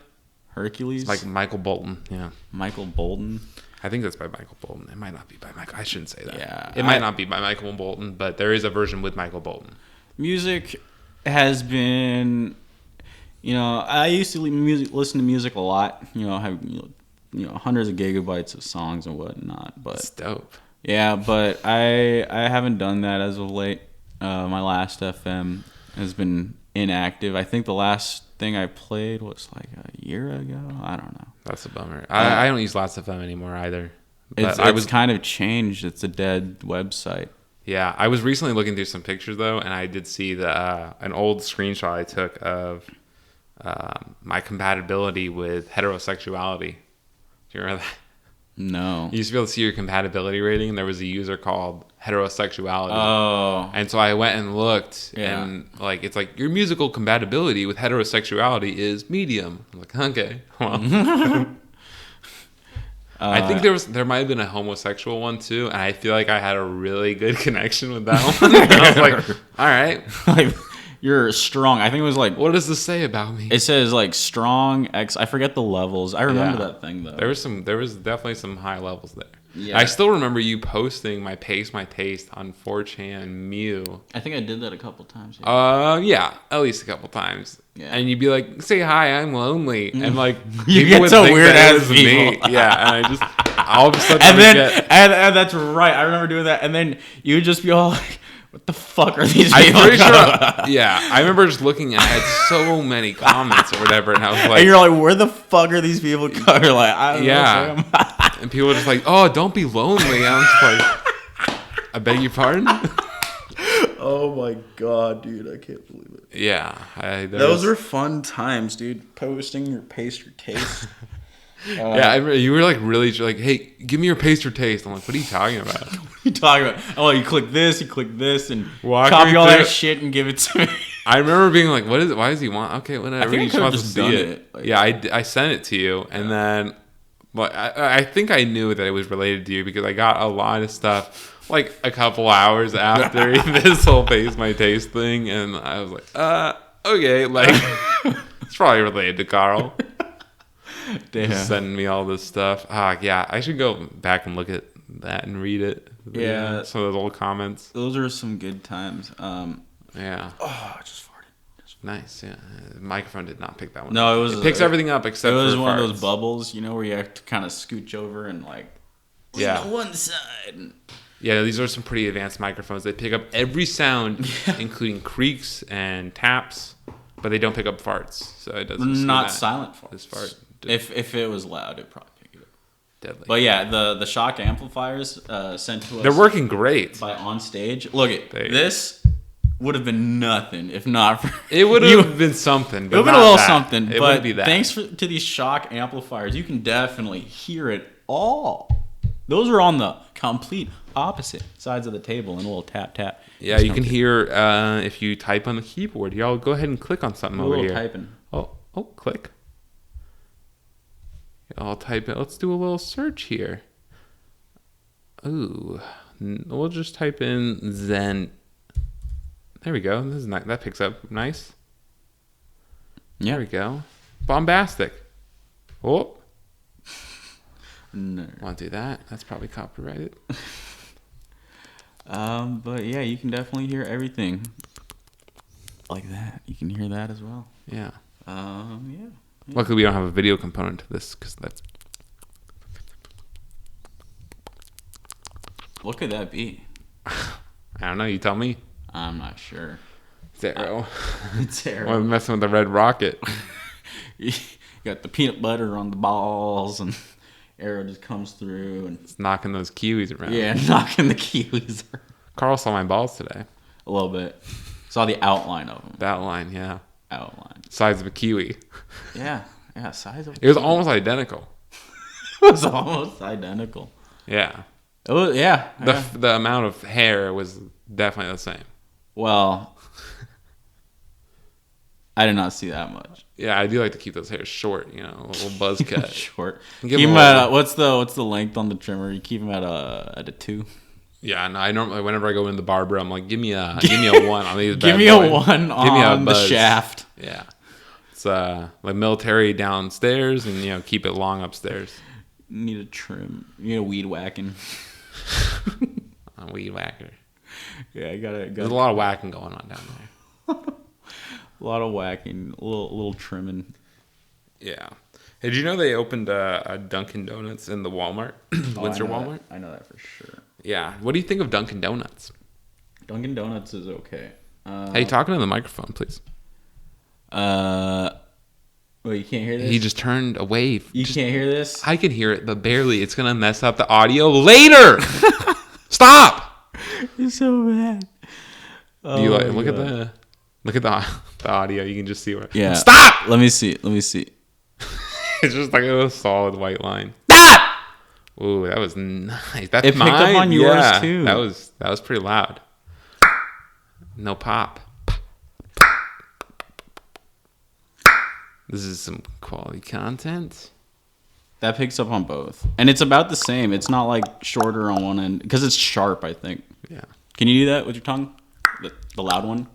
Hercules? It's like Michael Bolton, yeah. Michael Bolton? I think that's by Michael Bolton. It might not be by Michael. I shouldn't say that. Yeah. It might not be by Michael Bolton, but there is a version with Michael Bolton. Music has been, I used to listen to music a lot. Have hundreds of gigabytes of songs and whatnot. But it's dope. Yeah, but I haven't done that as of late. My last FM has been inactive. I think the last thing I played was like a year ago. I don't know. That's a bummer. I don't use Last FM anymore either. But it's kind of changed. It's a dead website. Yeah, I was recently looking through some pictures though, and I did see an old screenshot I took of my compatibility with heterosexuality. Do you remember that? No. You used to be able to see your compatibility rating, and there was a user called heterosexuality. Oh. And so I went and looked, Yeah. and like it's like your musical compatibility with heterosexuality is medium. I'm like, okay, well. I think there might have been a homosexual one too, and I feel like I had a really good connection with that one. And I was like, all right, Like, you're strong. I think it was like, what does this say about me? it says like strong X. I forget the levels. I remember that thing though. There was definitely some high levels there. Yeah. I still remember you posting my taste on 4chan Mew. I think I did that a couple times. Yeah, at least a couple times. Yeah. And you'd be like, "Say hi, I'm lonely," and like You people get would so think weird that it as was me. people. Yeah, and I just all of a sudden And I would then, and that's right. I remember doing that. And then you would just be all like, what the fuck are these people? I'm pretty sure. Yeah, I remember just looking at it, I had so many comments or whatever, and I was like, And you're like, where the fuck are these people coming? You're like, I don't yeah. know. And people were just like, "Oh, don't be lonely." I'm just like, I beg your pardon. Oh my god, dude, I can't believe it. Yeah, Those are fun times, dude. Posting your paste or taste. Yeah, I remember you were like really like, "Hey, give me your paste or taste." I'm like, "What are you talking about?" What are you talking about? Oh, you click this, and Walk copy me all through that it. shit and give it to me. I remember being like, "What is it? Why does he want?" Okay, whatever. I think I He just could've wants to just see done it. it. Like- Yeah, I sent it to you, and then, but I think I knew that it was related to you because I got a lot of stuff like a couple hours after this whole Pace My Taste thing, and I was like, okay, like it's probably related to Carl. Damn. Just sending me all this stuff. Yeah, I should go back and look at that and read it. Yeah. Some of those old comments. Those are some good times. Yeah. Oh, I just farted. Nice, yeah. The microphone did not pick that one. No, It picks everything up except It was for one farts. of those bubbles, you know, where you have to kind of scooch over and like, Yeah. on one side. Yeah, these are some pretty advanced microphones. They pick up every sound, including creaks and taps, but they don't pick up farts. So it doesn't. Not silent farts. This fart. If it was loud, it'd probably pick it up. Deadly. But yeah, the shock amplifiers sent to us. They're working great. by On Stage. Look at They- this. Would have been nothing if not for It would have been something. it But would have been not a little that. something. It But wouldn't be that. thanks to these shock amplifiers, you can definitely hear it all. Those are on the complete opposite sides of the table, and a little tap tap. Yeah, you can hear if you type on the keyboard. Y'all go ahead and click on something a over little here. typing. Oh, click. I'll type it. Let's do a little search here. Ooh, we'll just type in Zen. There we go. This is nice. That picks up nice. Yeah. There we go. Bombastic. Oh, No. want to do that? That's probably copyrighted. But yeah, you can definitely hear everything like that. You can hear that as well. Yeah. Yeah. Luckily, we don't have a video component to this because that's. What could that be? I don't know. You tell me. I'm not sure. Zero. Terrible. I'm messing with the red rocket. You got the peanut butter on the balls, and arrow just comes through, and It's knocking those kiwis around. yeah, knocking the kiwis around. Carl saw my balls today. A little bit. Saw the outline of them. That line, yeah. Outline. Size of a kiwi. Yeah. Size of It was almost identical. it was almost identical. Yeah. It was, yeah. The amount of hair was definitely the same. Well, I did not see that much. Yeah, I do like to keep those hairs short, a little buzz cut. Short. Give Keep him them a at little- what's the length on the trimmer? You keep them at a 2. Yeah, no, I normally whenever I go in the barber, I'm like, give me a 1 on these. Give bad me a boys. 1 Give me a on the buzz. shaft. Yeah, it's like military downstairs, and keep it long upstairs. Need a trim. You need a weed whacking. A weed whacker. Yeah, I gotta There's a lot of whacking going on down there. a lot of whacking, a little trimming. Yeah. Hey, did you know they opened a Dunkin' Donuts in the Walmart, Windsor Walmart? I know that for sure. Yeah. What do you think of Dunkin' Donuts? Dunkin' Donuts is okay. Hey, talking to the microphone, please. Wait, you can't hear this? He just turned away. You can't hear this? I can hear it, but barely. It's gonna mess up the audio later. Stop. It's so bad. Do you look at the audio? You can just see what. Yeah. Stop. Let me see. It's just like a solid white line. Stop. Ooh, that was nice. That's It picked up on yours too. That was pretty loud. No pop. This is some quality content. That picks up on both. And it's about the same. It's not like shorter on one end. Because it's sharp, I think. Yeah. Can you do that with your tongue? The loud one?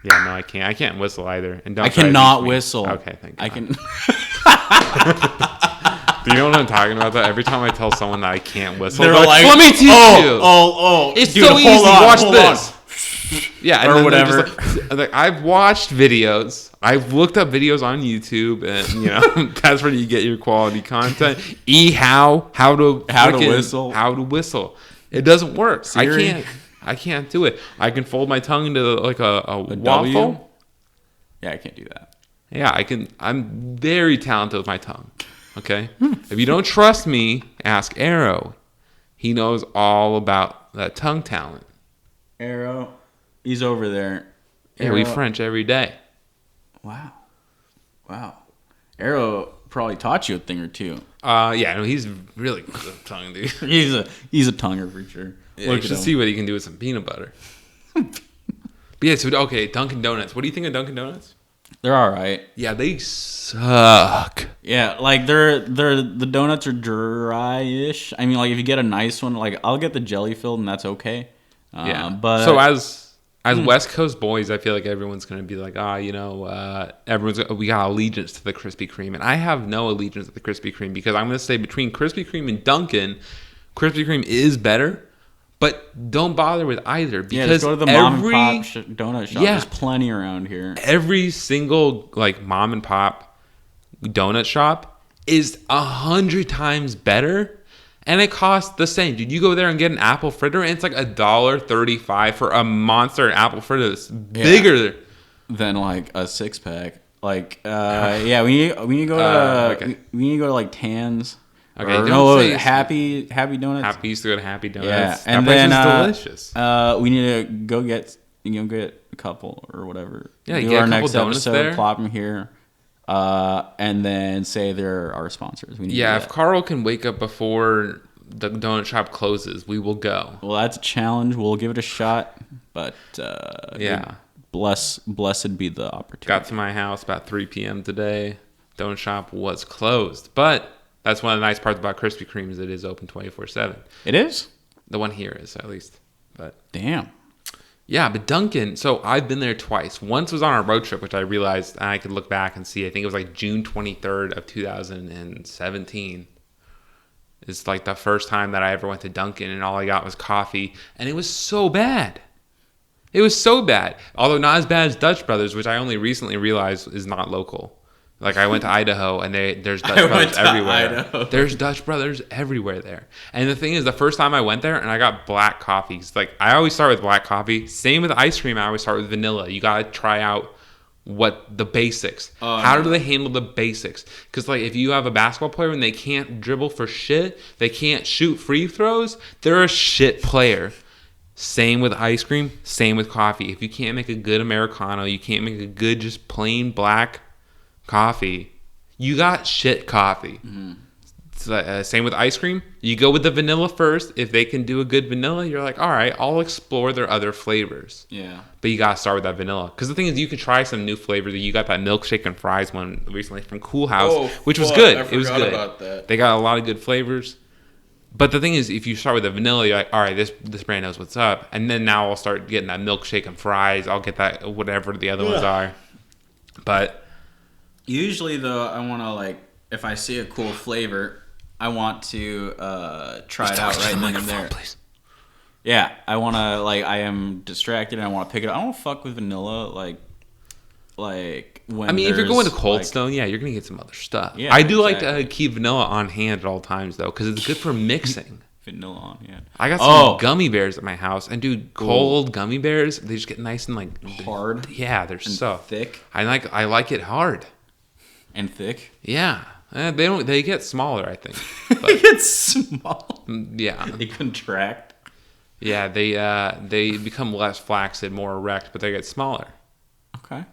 Yeah, no, I can't. I can't whistle either. And don't I try to cannot teach me. whistle. Okay, thank you. I can. Do you know what I'm talking about? Though every time I tell someone that I can't whistle, They're they're like, "Let me teach you." Oh! It's Dude, so easy. Watch this. On. Yeah, and or then whatever. Like, I've watched videos. I've looked up videos on YouTube, and that's where you get your quality content. How to whistle. How to whistle. It doesn't work. Siri? I can't do it. I can fold my tongue into like a waffle. W? Yeah, I can't do that. Yeah, I can. I'm very talented with my tongue. Okay, if you don't trust me, ask Arrow. He knows all about that tongue talent. Arrow, he's over there. Yeah, we French every day. Wow. Arrow probably taught you a thing or two. Yeah, no, he's really good at tongue, dude. He's a tonguer for sure. Yeah, you should see what he can do with some peanut butter. But yeah, so okay, Dunkin' Donuts. What do you think of Dunkin' Donuts? They're all right. Yeah, they suck. Yeah, like the donuts are dry-ish. I mean, like if you get a nice one, like I'll get the jelly filled and that's okay. Yeah, but so as West Coast boys, I feel like everyone's gonna be like, we got allegiance to the Krispy Kreme, and I have no allegiance to the Krispy Kreme because I'm gonna say between Krispy Kreme and Dunkin', Krispy Kreme is better. But don't bother with either because just go to the mom and pop donut shop. Yeah, there's plenty around here. Every single like mom and pop donut shop is 100 times better, and it costs the same. Dude, you go there and get an apple fritter, and it's like $1.35 for a monster apple fritter that's bigger than like a 6-pack. Like, we need to go to like Tan's. Okay, Happy Donuts. Happy used to go to Happy Donuts. Yeah, that and place then is delicious. We need to go get a couple or whatever. Yeah, do get our a couple next donuts episode, there. plop them here, and then say they're our sponsors. We need to do if that. Carl can wake up before the donut shop closes, we will go. Well, that's a challenge. We'll give it a shot, but blessed be the opportunity. Got to my house about 3 p.m. today. Donut shop was closed, but that's one of the nice parts about Krispy Kreme is it is open 24/7. It is? The one here is, at least. But damn. Yeah, but Dunkin', so I've been there twice. Once was on a road trip, which I realized I could look back and see. I think it was like June 23rd of 2017. It's like the first time that I ever went to Dunkin', and all I got was coffee. And it was so bad. It was so bad. Although not as bad as Dutch Brothers, which I only recently realized is not local. Like I went to Idaho and there's Dutch Brothers everywhere. There's Dutch Brothers everywhere there. And the thing is, the first time I went there and I got black coffees. Like I always start with black coffee. Same with ice cream. I always start with vanilla. You gotta try out what the basics. How do they handle the basics? Because like if you have a basketball player and they can't dribble for shit, they can't shoot free throws, they're a shit player. Same with ice cream. Same with coffee. If you can't make a good Americano, you can't make a good just plain black coffee, you got shit coffee. Mm-hmm. So, same with ice cream. You go with the vanilla first. If they can do a good vanilla, you're like, all right, I'll explore their other flavors. Yeah. But you got to start with that vanilla. Because the thing is, you can try some new flavors. You got that milkshake and fries one recently from Cool House, which was good. It was good. About that. They got a lot of good flavors. But the thing is, if you start with the vanilla, you're like, all right, this brand knows what's up. And then now I'll start getting that milkshake and fries. I'll get that whatever the other ones are. But usually, though, I want to, like, if I see a cool flavor, I want to try it out right then and there. Please. Yeah, I want to, like, I am distracted and I want to pick it up. I don't fuck with vanilla, like when if you're going to Cold Stone, yeah, you're going to get some other stuff. Yeah, I do like to keep vanilla on hand at all times, though, because it's good for mixing. vanilla on. Yeah. I got some gummy bears at my house, and dude, cold gummy bears, they just get nice and like hard. Yeah, they're so thick. I like it hard and thick. Yeah, they get smaller, I think. They get small. Yeah, they contract. Yeah, they become less flaccid, more erect, but they get smaller. Okay.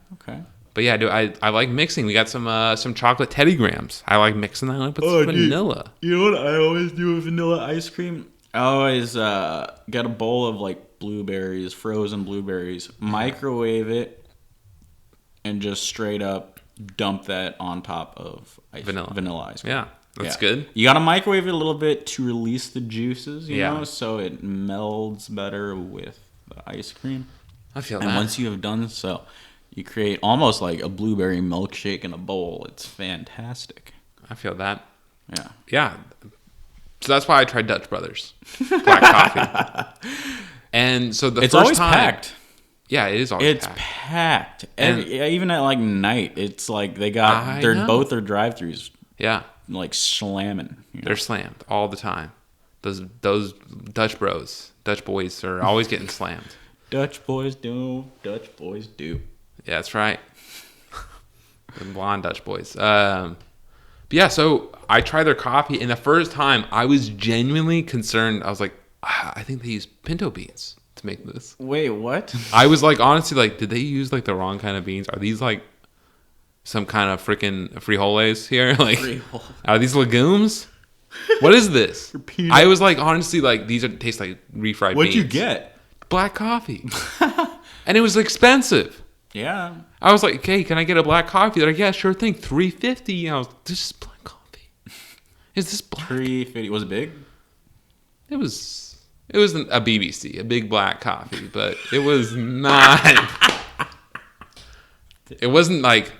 But yeah, dude, I like mixing. We got some chocolate Teddy Grahams. I like mixing that up with some vanilla. You know what I always do with vanilla ice cream? I always get a bowl of like blueberries, frozen blueberries, microwave it, and just straight up dump that on top of vanilla ice cream. Yeah, that's good. You gotta microwave it a little bit to release the juices, you know, so it melds better with the ice cream. I feel that. And once you have done so, you create almost like a blueberry milkshake in a bowl. It's fantastic. I feel that. Yeah. Yeah. So that's why I tried Dutch Brothers black coffee. And so it's always packed. Yeah, it is always packed. It's packed. And even at like night, it's like they got both their drive-thrus. Yeah. Like slamming. You know? They're slammed all the time. Those Dutch boys are always getting slammed. Dutch boys do. Yeah, that's right. The blonde Dutch boys. But yeah, so I tried their coffee, and the first time I was genuinely concerned. I was like, I think they use pinto beans to make this. Wait, what? I was like, honestly, like, did they use like the wrong kind of beans? Are these like some kind of freaking frijoles here? Like, are these legumes? What is this? I was like, honestly, like, these taste like refried beans. What'd you get? Black coffee. And it was expensive. Yeah. I was like, okay, can I get a black coffee? They're like, yeah, sure thing. $3.50. I was, this is black coffee. Is this black? $3.50. Was it big? It was a BBC, a big black coffee, but it was not. It wasn't like.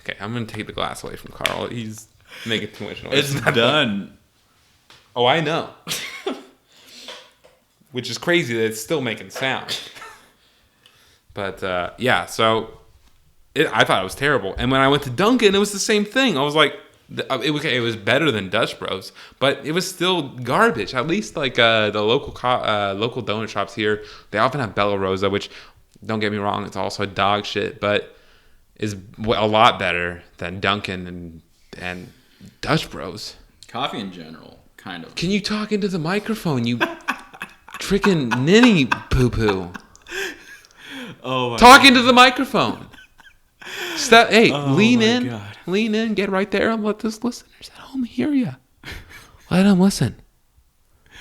Okay, I'm gonna take the glass away from Carl. He's making too much noise. It's done. Oh, I know. Which is crazy that it's still making sound. But yeah, so I thought it was terrible. And when I went to Dunkin', it was the same thing. I was like, it was better than Dutch Bros, but it was still garbage. At least like the local donut shops here, they often have Bella Rosa, which, don't get me wrong, it's also dog shit, but is a lot better than Dunkin' and Dutch Bros. Coffee in general, kind of. Can you talk into the microphone, you freaking ninny poo-poo? Oh, talk into the microphone. Hey, lean in. God. Lean in. Get right there and let those listeners at home hear you. Let them listen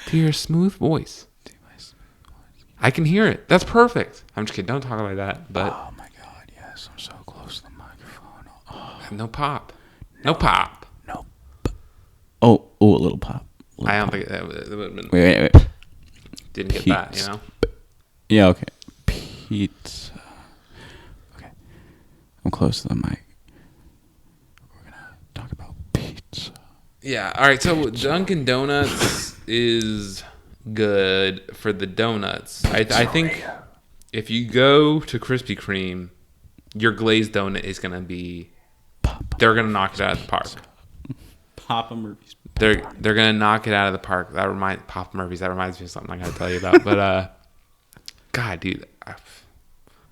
to your smooth voice. I can hear it. That's perfect. I'm just kidding. Don't talk like that. But oh my God, yes, I'm so close to the microphone. Oh. No pop. No pop. No. Oh, a little pop. I don't think that would have been. Wait. Didn't get that, you know. Yeah. Okay. Pizza. Okay. I'm close to the mic. We're gonna talk about pizza. Yeah. All right. So Dunkin' Donuts is good for the donuts. I think if you go to Krispy Kreme, your glazed donut is gonna be. They're gonna knock it out of the park. Papa Murphy's. They're gonna knock it out of the park. Papa Murphy's. That reminds me of something I gotta tell you about. But God, dude.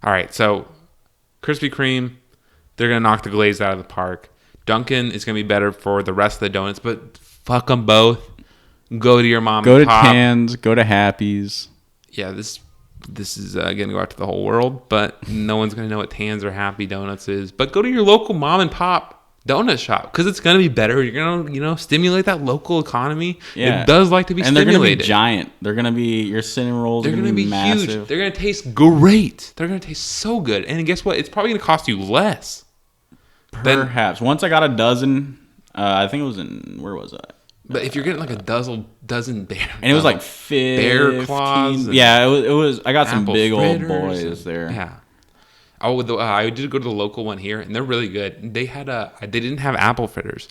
All right, so Krispy Kreme, they're gonna knock the glaze out of the park. Dunkin' is gonna be better for the rest of the donuts, but fuck them both. Go to your mom. Go and to pop. Tan's. Go to Happy's. Yeah, this is gonna go out to the whole world, but no one's gonna know what Tan's or Happy Donuts is. But go to your local mom and pop donut shop because it's gonna be better. You're gonna stimulate that local economy. Yeah. It does like to be and stimulated. They're gonna be giant. They're gonna be your cinnamon rolls. They're gonna be massive. huge. They're gonna taste great. They're gonna taste so good. And guess what? It's probably gonna cost you less. Perhaps. Once I got a dozen, I think it was where was I? But if you're getting like a dozen bear, and it was like 15, bear claws. Yeah, it was. I got some big old fritters boys there. Yeah. Oh, I did go to the local one here, and they're really good. They didn't have apple fritters.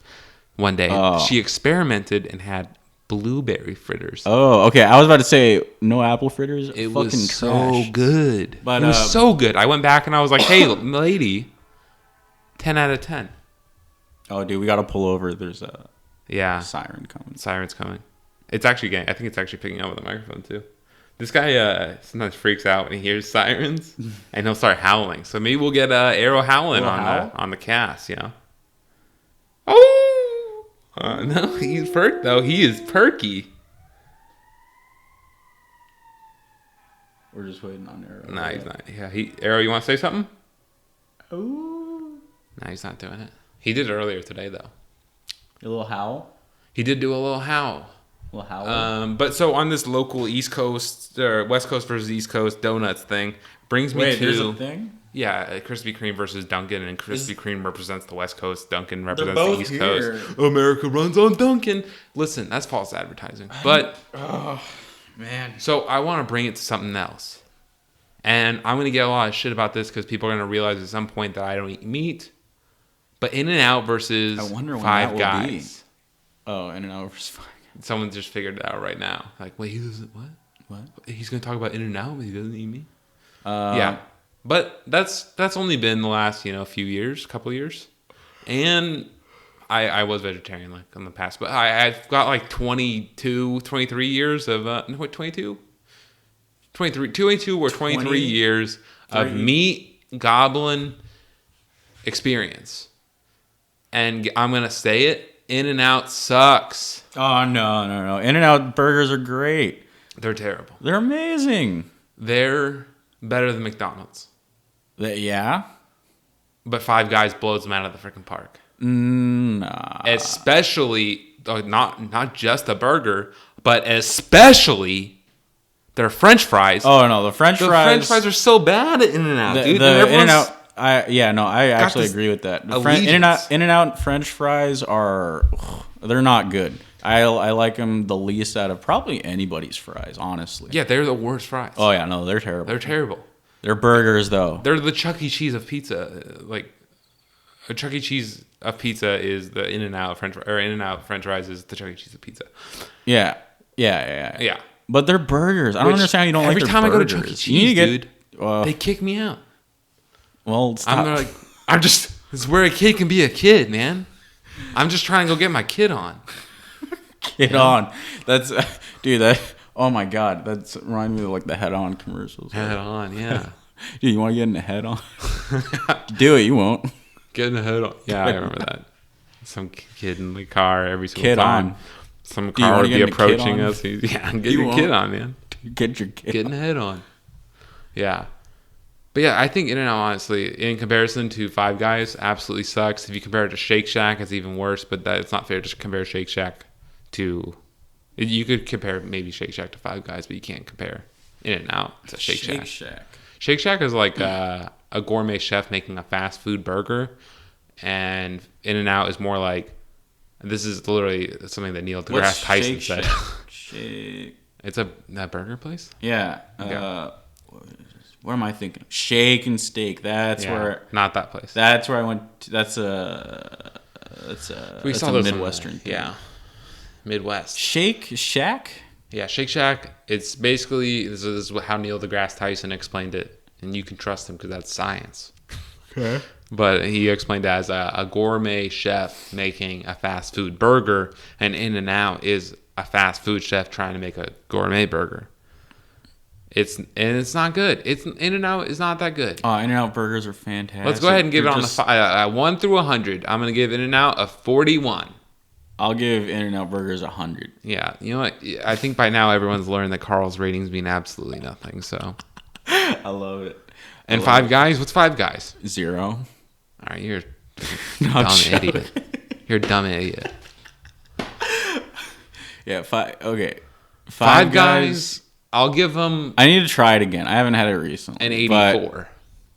One day, she experimented and had blueberry fritters. Oh, okay. I was about to say no apple fritters. It fucking was so trash. good. But it was so good. I went back and I was like, "Hey, lady, 10 out of 10." Oh, dude, we gotta pull over. There's a Yeah. siren coming. Siren's coming. It's actually I think it's actually picking up with the microphone too. This guy sometimes freaks out when he hears sirens, and he'll start howling. So maybe we'll get Arrow howling on the cast, you know. Oh no, he's perked though. He is perky. We're just waiting on Arrow. No, he's not. Yeah, Arrow, you want to say something? Oh. No, he's not doing it. He did it earlier today though. A little howl. He did do a little howl. A little howl. But so on this local East Coast or West Coast versus East Coast donuts thing brings me to there's a thing. Yeah, Krispy Kreme versus Dunkin', and Krispy Kreme represents the West Coast, Dunkin' represents both the East here. Coast. America runs on Dunkin'. Listen, that's false advertising. But Man. so I want to bring it to something else, and I'm going to get a lot of shit about this because people are going to realize at some point that I don't eat meat. But In-N-Out versus I wonder when Five that will Guys. Be. Oh, In-N-Out versus Five Guys. Someone just figured it out right now. Like, wait, he doesn't what? What? He's going to talk about In-N-Out, but he doesn't eat meat. Yeah. But that's only been the last, few years, couple years. And I was vegetarian like in the past, but I've got like 22, 23 years of 22 or 23 years of meat goblin experience. And I'm going to say it, In-N-Out sucks. Oh, no. In-N-Out burgers are great. They're terrible. They're amazing. They're better than McDonald's. Yeah? But Five Guys blows them out of the freaking park. Nah. Especially, not just a burger, but especially their French fries. Oh, no, the French fries are so bad at In-N-Out, dude. The In-N-Out, I actually agree with that. allegiance. In-N-Out French fries they're not good. I like them the least out of probably anybody's fries, honestly. Yeah, they're the worst fries. Oh, yeah, no, they're terrible. They're terrible. They're burgers, though. They're the Chuck E. Cheese of pizza. Like, a Chuck E. Cheese of pizza is the In-N-Out French fries is the Chuck E. Cheese of pizza. Yeah. But they're burgers. I don't understand how you don't like their burgers. Every time I go to Chuck E. Cheese, dude, they kick me out. Well, stop. This is where a kid can be a kid, man. I'm just trying to go get my kid on. Kid on. That's, dude, oh my God. That's reminds me of like the Head On commercials. Head On, yeah. Dude, you want to get in a Head On? Do it, you won't. Get in a Head On. Yeah, I remember that. Some kid in the car every single kid time. On. Some car would be approaching us. Get your kid on, man. Get your kid Get in a Head On. Yeah. But yeah, I think In-N-Out, honestly, in comparison to Five Guys, absolutely sucks. If you compare it to Shake Shack, it's even worse. But it's not fair to compare Shake Shack to... You could compare maybe Shake Shack to Five Guys, but you can't compare In-N-Out to Shake Shack. Shake Shack is like a gourmet chef making a fast food burger. And In-N-Out is more like... This is literally something that Neil deGrasse Tyson said. It's a burger place? Yeah. What am I thinking? Shake and Steak. That's where. Not that place. That's where I went. That's a Midwestern thing. Yeah. Midwest. Shake Shack? Yeah, Shake Shack. It's basically, this is how Neil deGrasse Tyson explained it. And you can trust him because that's science. Okay. But he explained it as a gourmet chef making a fast food burger. And In-N-Out is a fast food chef trying to make a gourmet burger. It's not good. In-N-Out is not that good. Oh, In-N-Out burgers are fantastic. Let's go ahead and give it on the 1 through 100. I'm going to give In-N-Out a 41. I'll give In-N-Out burgers 100. Yeah, you know what? I think by now everyone's learned that Carl's ratings mean absolutely nothing. So I love it. And Five Guys? What's Five Guys? 0. All right, you're a dumb idiot. You're a dumb idiot. Yeah, okay. Five Guys. I'll give them... I need to try it again. I haven't had it recently. An 84.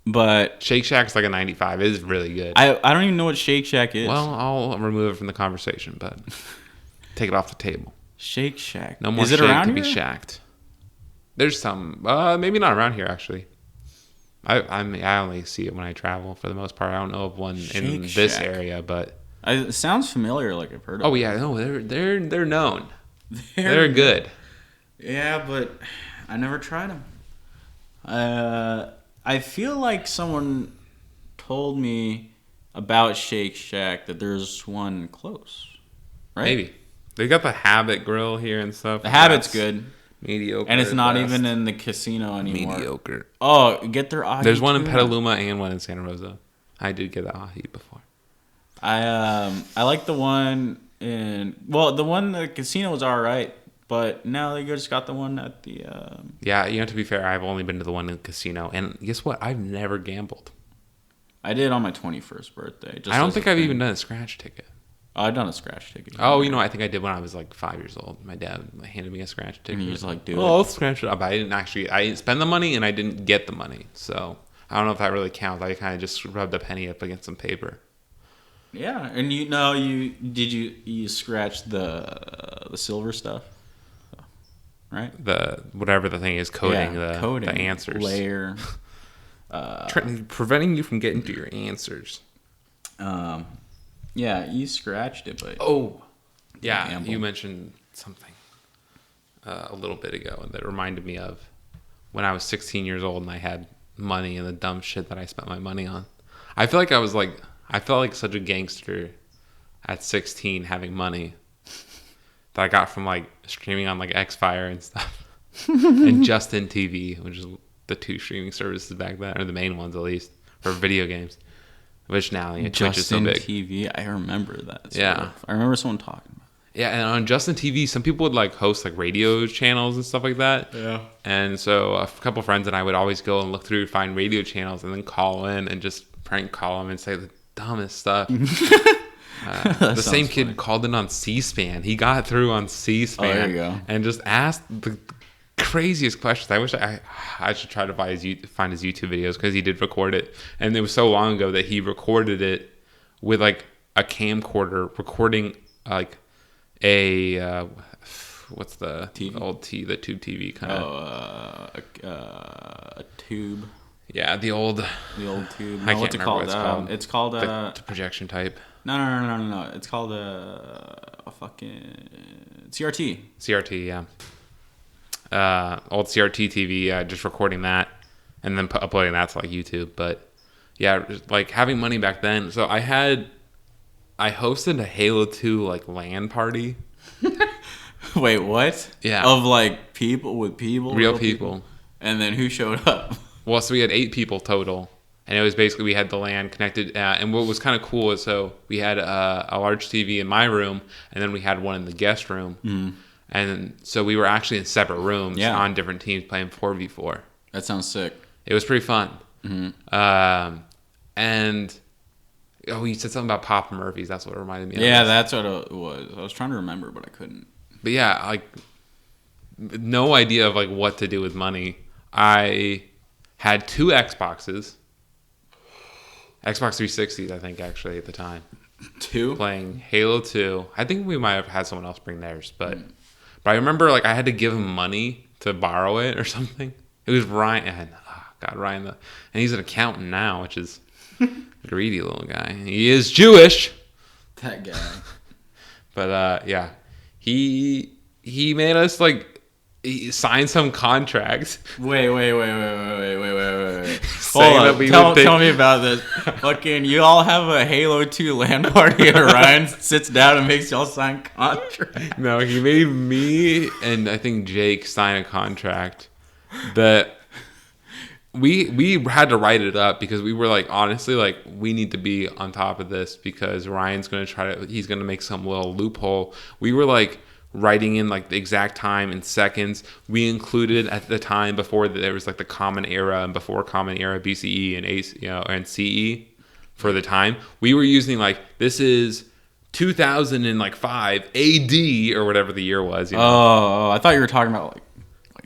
But Shake Shack's like a 95. It is really good. I don't even know what Shake Shack is. Well, I'll remove it from the conversation, but take it off the table. Shake Shack. No more is it shake around to here? be shacked. There's some... maybe not around here, actually. I only see it when I travel, for the most part. I don't know of one in this area, but... It sounds familiar, like I've heard of it. Oh, yeah. No, they're known. They're good. Yeah, but I never tried them. I feel like someone told me about Shake Shack that there's one close, right? Maybe. They got the Habit grill here and stuff. The Habit's good. Mediocre. And it's not even in the casino anymore. Mediocre. Oh, get their ahi. There's one in Petaluma and one in Santa Rosa. I did get the ahi before. I like the one the one at the casino was all right, but now they just got the one at the Yeah, to be fair, I've only been to the one in the casino, and guess what? I've never gambled. I did on my 21st birthday. I don't think I've even done a scratch ticket. I've done a scratch ticket. Oh, I think I did when I was like 5 years old. My dad handed me a scratch ticket. And he was like, dude. I'll scratch it up. I didn't spend the money, and I didn't get the money. So I don't know if that really counts. I kind of just rubbed a penny up against some paper. Yeah, and you scratched the silver stuff, right? The whatever the thing is, coding the answers. Layer. Preventing you from getting to your answers. Yeah, you scratched it, but yeah, you mentioned something a little bit ago that reminded me of when I was 16 years old and I had money and the dumb shit that I spent my money on. I felt like such a gangster at 16 having money that I got from like streaming on like Xfire and stuff and Justin TV, which is the two streaming services back then, or the main ones at least for video games. Which now Twitch is so big. Justin TV, I remember that. Yeah, I remember someone talking about it. Yeah, and on Justin TV, some people would like host like radio channels and stuff like that. Yeah. And so a couple friends and I would always go and look through, find radio channels, and then call in and just prank call them and say the dumbest stuff. The same kid called in on C-SPAN. He got through on C-SPAN. Oh, there you go. And just asked the craziest questions. I wish I should try to find his YouTube videos because he did record it, and it was so long ago that he recorded it with like a camcorder recording like a what's the TV? the tube TV kind of a tube. Yeah, the old tube. I can't remember what it's called. It's called the projection type. No. It's called a fucking CRT. CRT, yeah. Old CRT TV, just recording that and then uploading that to like YouTube. But yeah, like having money back then. So I hosted a Halo 2 like LAN party. Wait, what? Yeah. Of like people with people? Real people. And then who showed up? Well, so we had 8 people total. And it was basically, we had the LAN connected. And what was kind of cool is, so we had a large TV in my room, and then we had one in the guest room. Mm. And so we were actually in separate rooms on different teams playing 4v4. That sounds sick. It was pretty fun. Mm-hmm. And you said something about Papa Murphy's. That's what it reminded me of. Yeah, that's what it was. I was trying to remember, but I couldn't. But yeah, like no idea of like what to do with money. I had 2 Xboxes. Xbox 360s, I think, actually, at the time. 2? Playing Halo 2. I think we might have had someone else bring theirs, but I remember like I had to give him money to borrow it or something. It was Ryan. Ryan. And he's an accountant now, which is a greedy little guy. He is Jewish. That guy. But yeah, he made us like sign some contract. Wait. Hold on. Tell me about this. Fucking, you all have a Halo 2 LAN party and Ryan sits down and makes y'all sign contract. No, he made me and I think Jake sign a contract that we had to write it up because we were like, honestly, like we need to be on top of this because Ryan's going to he's going to make some little loophole. We were like writing in like the exact time in seconds. We included at the time before there was like the Common Era and before Common Era BCE and and CE for the time. We were using like this is 2005 AD or whatever the year was. Oh, I thought you were talking about like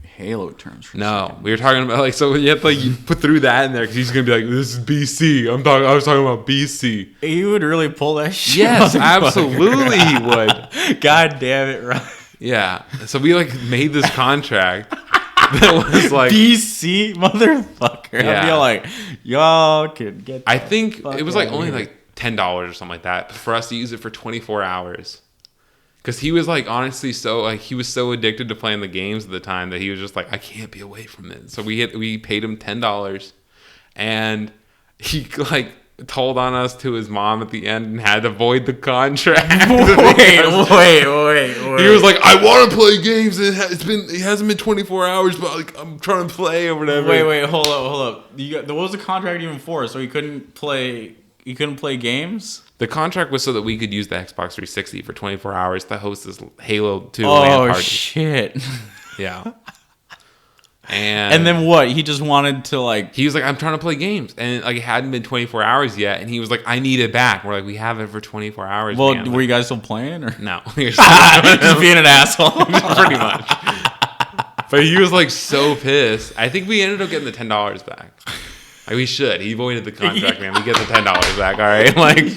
Halo terms. For we were talking about like so you have to like put through that in there because he's gonna be like this is BC. I was talking about BC. He would really pull that shit. Yes, absolutely he would. God damn it, Ryan. Yeah. So we like made this contract that was like BC motherfucker. Yeah. I'd be like, y'all could get. I think it was like only like $10 or something like that for us to use it for 24 hours. Because he was like honestly so like he was so addicted to playing the games at the time that he was just like I can't be away from it. So we paid him $10, and he like told on us to his mom at the end and had to void the contract. Wait. He was like, I want to play games, and it hasn't been 24 hours, but like I'm trying to play or whatever. Wait, hold up. What was the contract even for? So he couldn't play games? The contract was so that we could use the Xbox 360 for 24 hours to host this Halo 2 LAN party. Oh shit. Yeah. And then what? He just wanted to like. He was like, I'm trying to play games, and like it hadn't been 24 hours yet, and he was like, I need it back. We're like, we have it for 24 hours. Well, man. were you guys still playing or No? just being an asshole? Pretty much. But he was like so pissed. I think we ended up getting the $10 back. Like we should. He voided the contract, man. We get the $10 back. All right, like.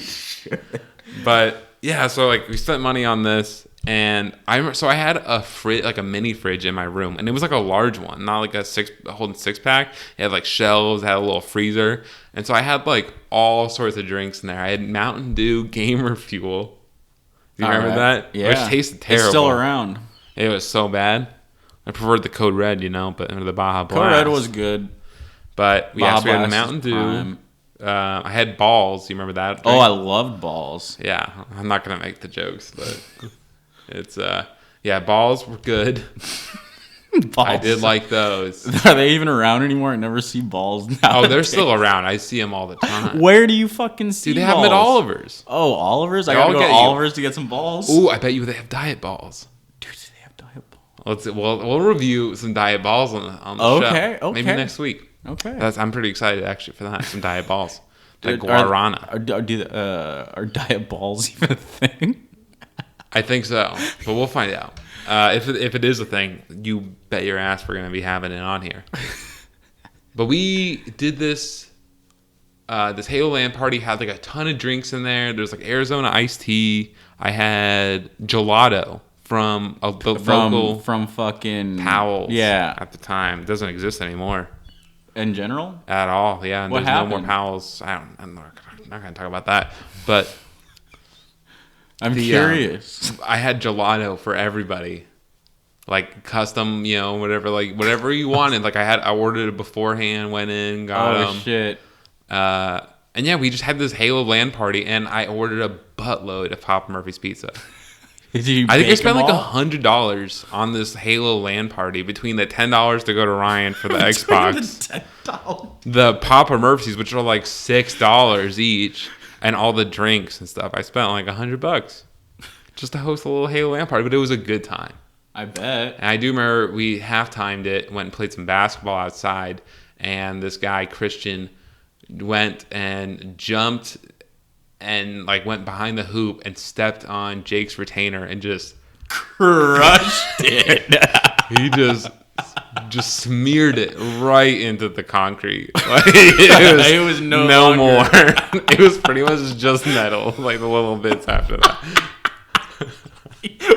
But yeah, so like we spent money on this. And I had a mini fridge in my room, and it was like a large one, not like a holding 6-pack. It had like shelves, it had a little freezer, and so I had like all sorts of drinks in there. I had Mountain Dew Gamer Fuel. Do you remember that? Yeah, which tasted terrible. It's still around. It was so bad. I preferred the Code Red, but the Baja Blast. Code Red was good, but we had the Mountain Dew. Prime. I had Balls. You remember that? Oh, I loved Balls. Yeah, I'm not gonna make the jokes, but. It's Balls were good. Balls. I did like those. Are they even around anymore? I never see Balls now. Oh, they're still around. I see them all the time. Where do you fucking see? Dude, they have them at Oliver's. Oh, Oliver's. I gotta go to Oliver's to get some balls. Ooh, I bet you they have Diet Balls. Dude, do they have Diet Balls? We'll review some Diet Balls on the show. Okay. Maybe next week. Okay. I'm pretty excited actually for that. Some Diet Balls. Like Dude, guarana. Are Diet Balls even a thing? I think so, but we'll find out. If it is a thing, you bet your ass we're gonna be having it on here. But we did this Halo LAN party, had like a ton of drinks in there. There's like Arizona iced tea. I had gelato from the local from fucking Powell's. Yeah, at the time, it doesn't exist anymore. In general, at all. Yeah, and what there's happened? no more Powell's. I'm not gonna talk about that, but. I'm curious. I had gelato for everybody, like custom, whatever you wanted. Like I ordered it beforehand, went in, got them. Oh shit! And yeah, we just had this Halo LAN party, and I ordered a buttload of Papa Murphy's pizza. I think I spent like $100 on this Halo LAN party between the $10 to go to Ryan for the Xbox, the Papa Murphy's, which are like $6 each. And all the drinks and stuff. I spent like $100 just to host a little Halo LAN party, but it was a good time. I bet. And I do remember we half-timed it, went and played some basketball outside, and this guy, Christian, went and jumped and like went behind the hoop and stepped on Jake's retainer and just crushed it. He just smeared it right into the concrete. Like, it was no more. It was pretty much just metal, like the little bits after that.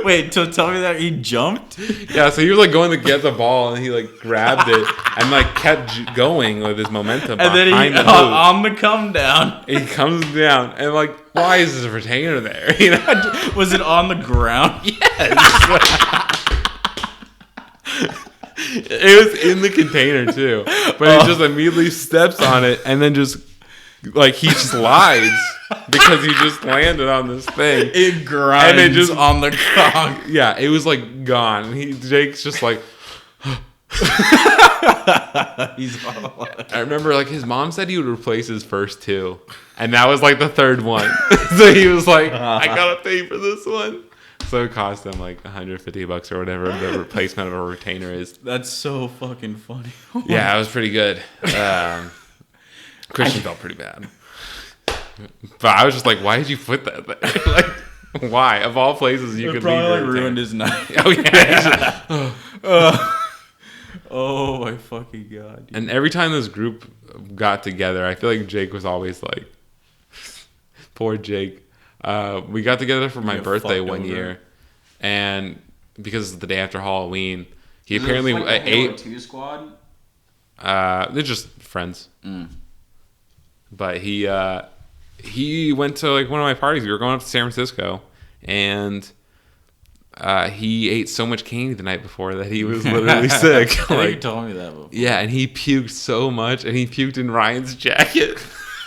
Wait, so tell me that he jumped? Yeah, so he was like going to get the ball, and he like grabbed it and like kept going with his momentum. And then he on the come down. He comes down, and like, why is his retainer there? Was it on the ground? Yes. It was in the container too, but he just immediately steps on it and then just like he slides because he just landed on this thing. It grinds and it just on the cock. Yeah, it was like gone. Jake's just like. I remember like his mom said he would replace his first two, and that was like the third one. So he was like, I gotta pay for this one. So it cost them like $150 or whatever the replacement of a retainer is. That's so fucking funny. Yeah, it was pretty good. Christian felt pretty bad. But I was just like, why did you put that there? Like, why? Of all places you could probably like ruined his night. Oh, yeah. Oh, my fucking God. Dude. And every time this group got together, I feel like Jake was always like, poor Jake. We got together for my birthday one year, and because it's the day after Halloween, he apparently ate. Halo 2 squad. They're just friends. But he went to like one of my parties. We were going up to San Francisco, and he ate so much candy the night before that he was literally sick. Like, you told me that before. Yeah, and he puked so much, and he puked in Ryan's jacket.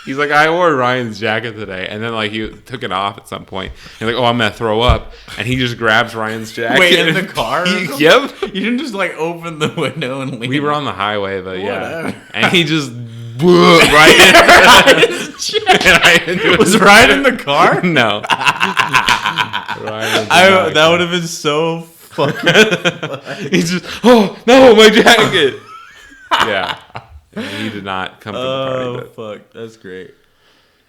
He's like, I wore Ryan's jacket today, and then like he took it off at some point. He's like, oh, I'm gonna throw up, and he just grabs Ryan's jacket. Wait, in the car? Yep. You didn't just like open the window and leave. We were on the highway, but Whatever. and he just right into Was Ryan in the car? No. That would have been so fucking. He's just, oh no, my jacket. Yeah. He did not come to the party. Oh fuck, that's great.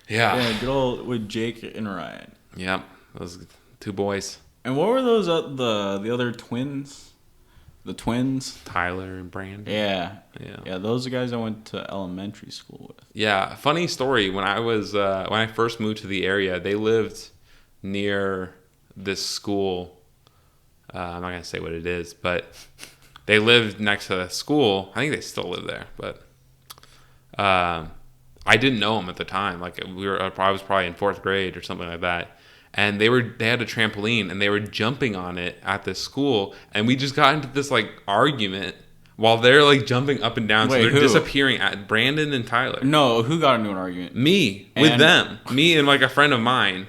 Yeah. Good old with Jake and Ryan. Yep. Those two boys. And what were those the other twins? The twins? Tyler and Brandon. Yeah, those are guys I went to elementary school with. Yeah, funny story. When I first moved to the area, they lived near this school. I'm not gonna say what it is, but they lived next to the school. I think they still live there, but I didn't know them at the time. Like I was probably in 4th grade or something like that. And they had a trampoline and they were jumping on it at this school, and we just got into this like argument while they're like jumping up and down. Wait, so they're who? Disappearing at Brandon and Tyler. No, who got into an argument? Me with And- them. Me and like a friend of mine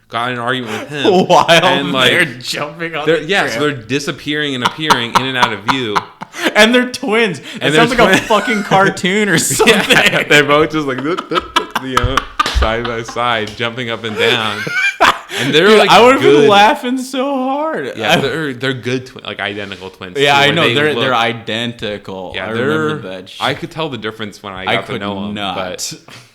got in an argument with him. While and like they're jumping on they're, the yeah, tram. so they're disappearing and appearing in and out of view. And they're twins. It And sounds they're like a twins. fucking cartoon or something. Yeah, they're both just like side by side, jumping up and down. And they're Dude, like I would have good. been laughing so hard. Yeah, they're good like identical twins. Yeah, too, I where know they're look- identical. Yeah, I they're. remember that shit. I could tell the difference when I I got to could know them. not.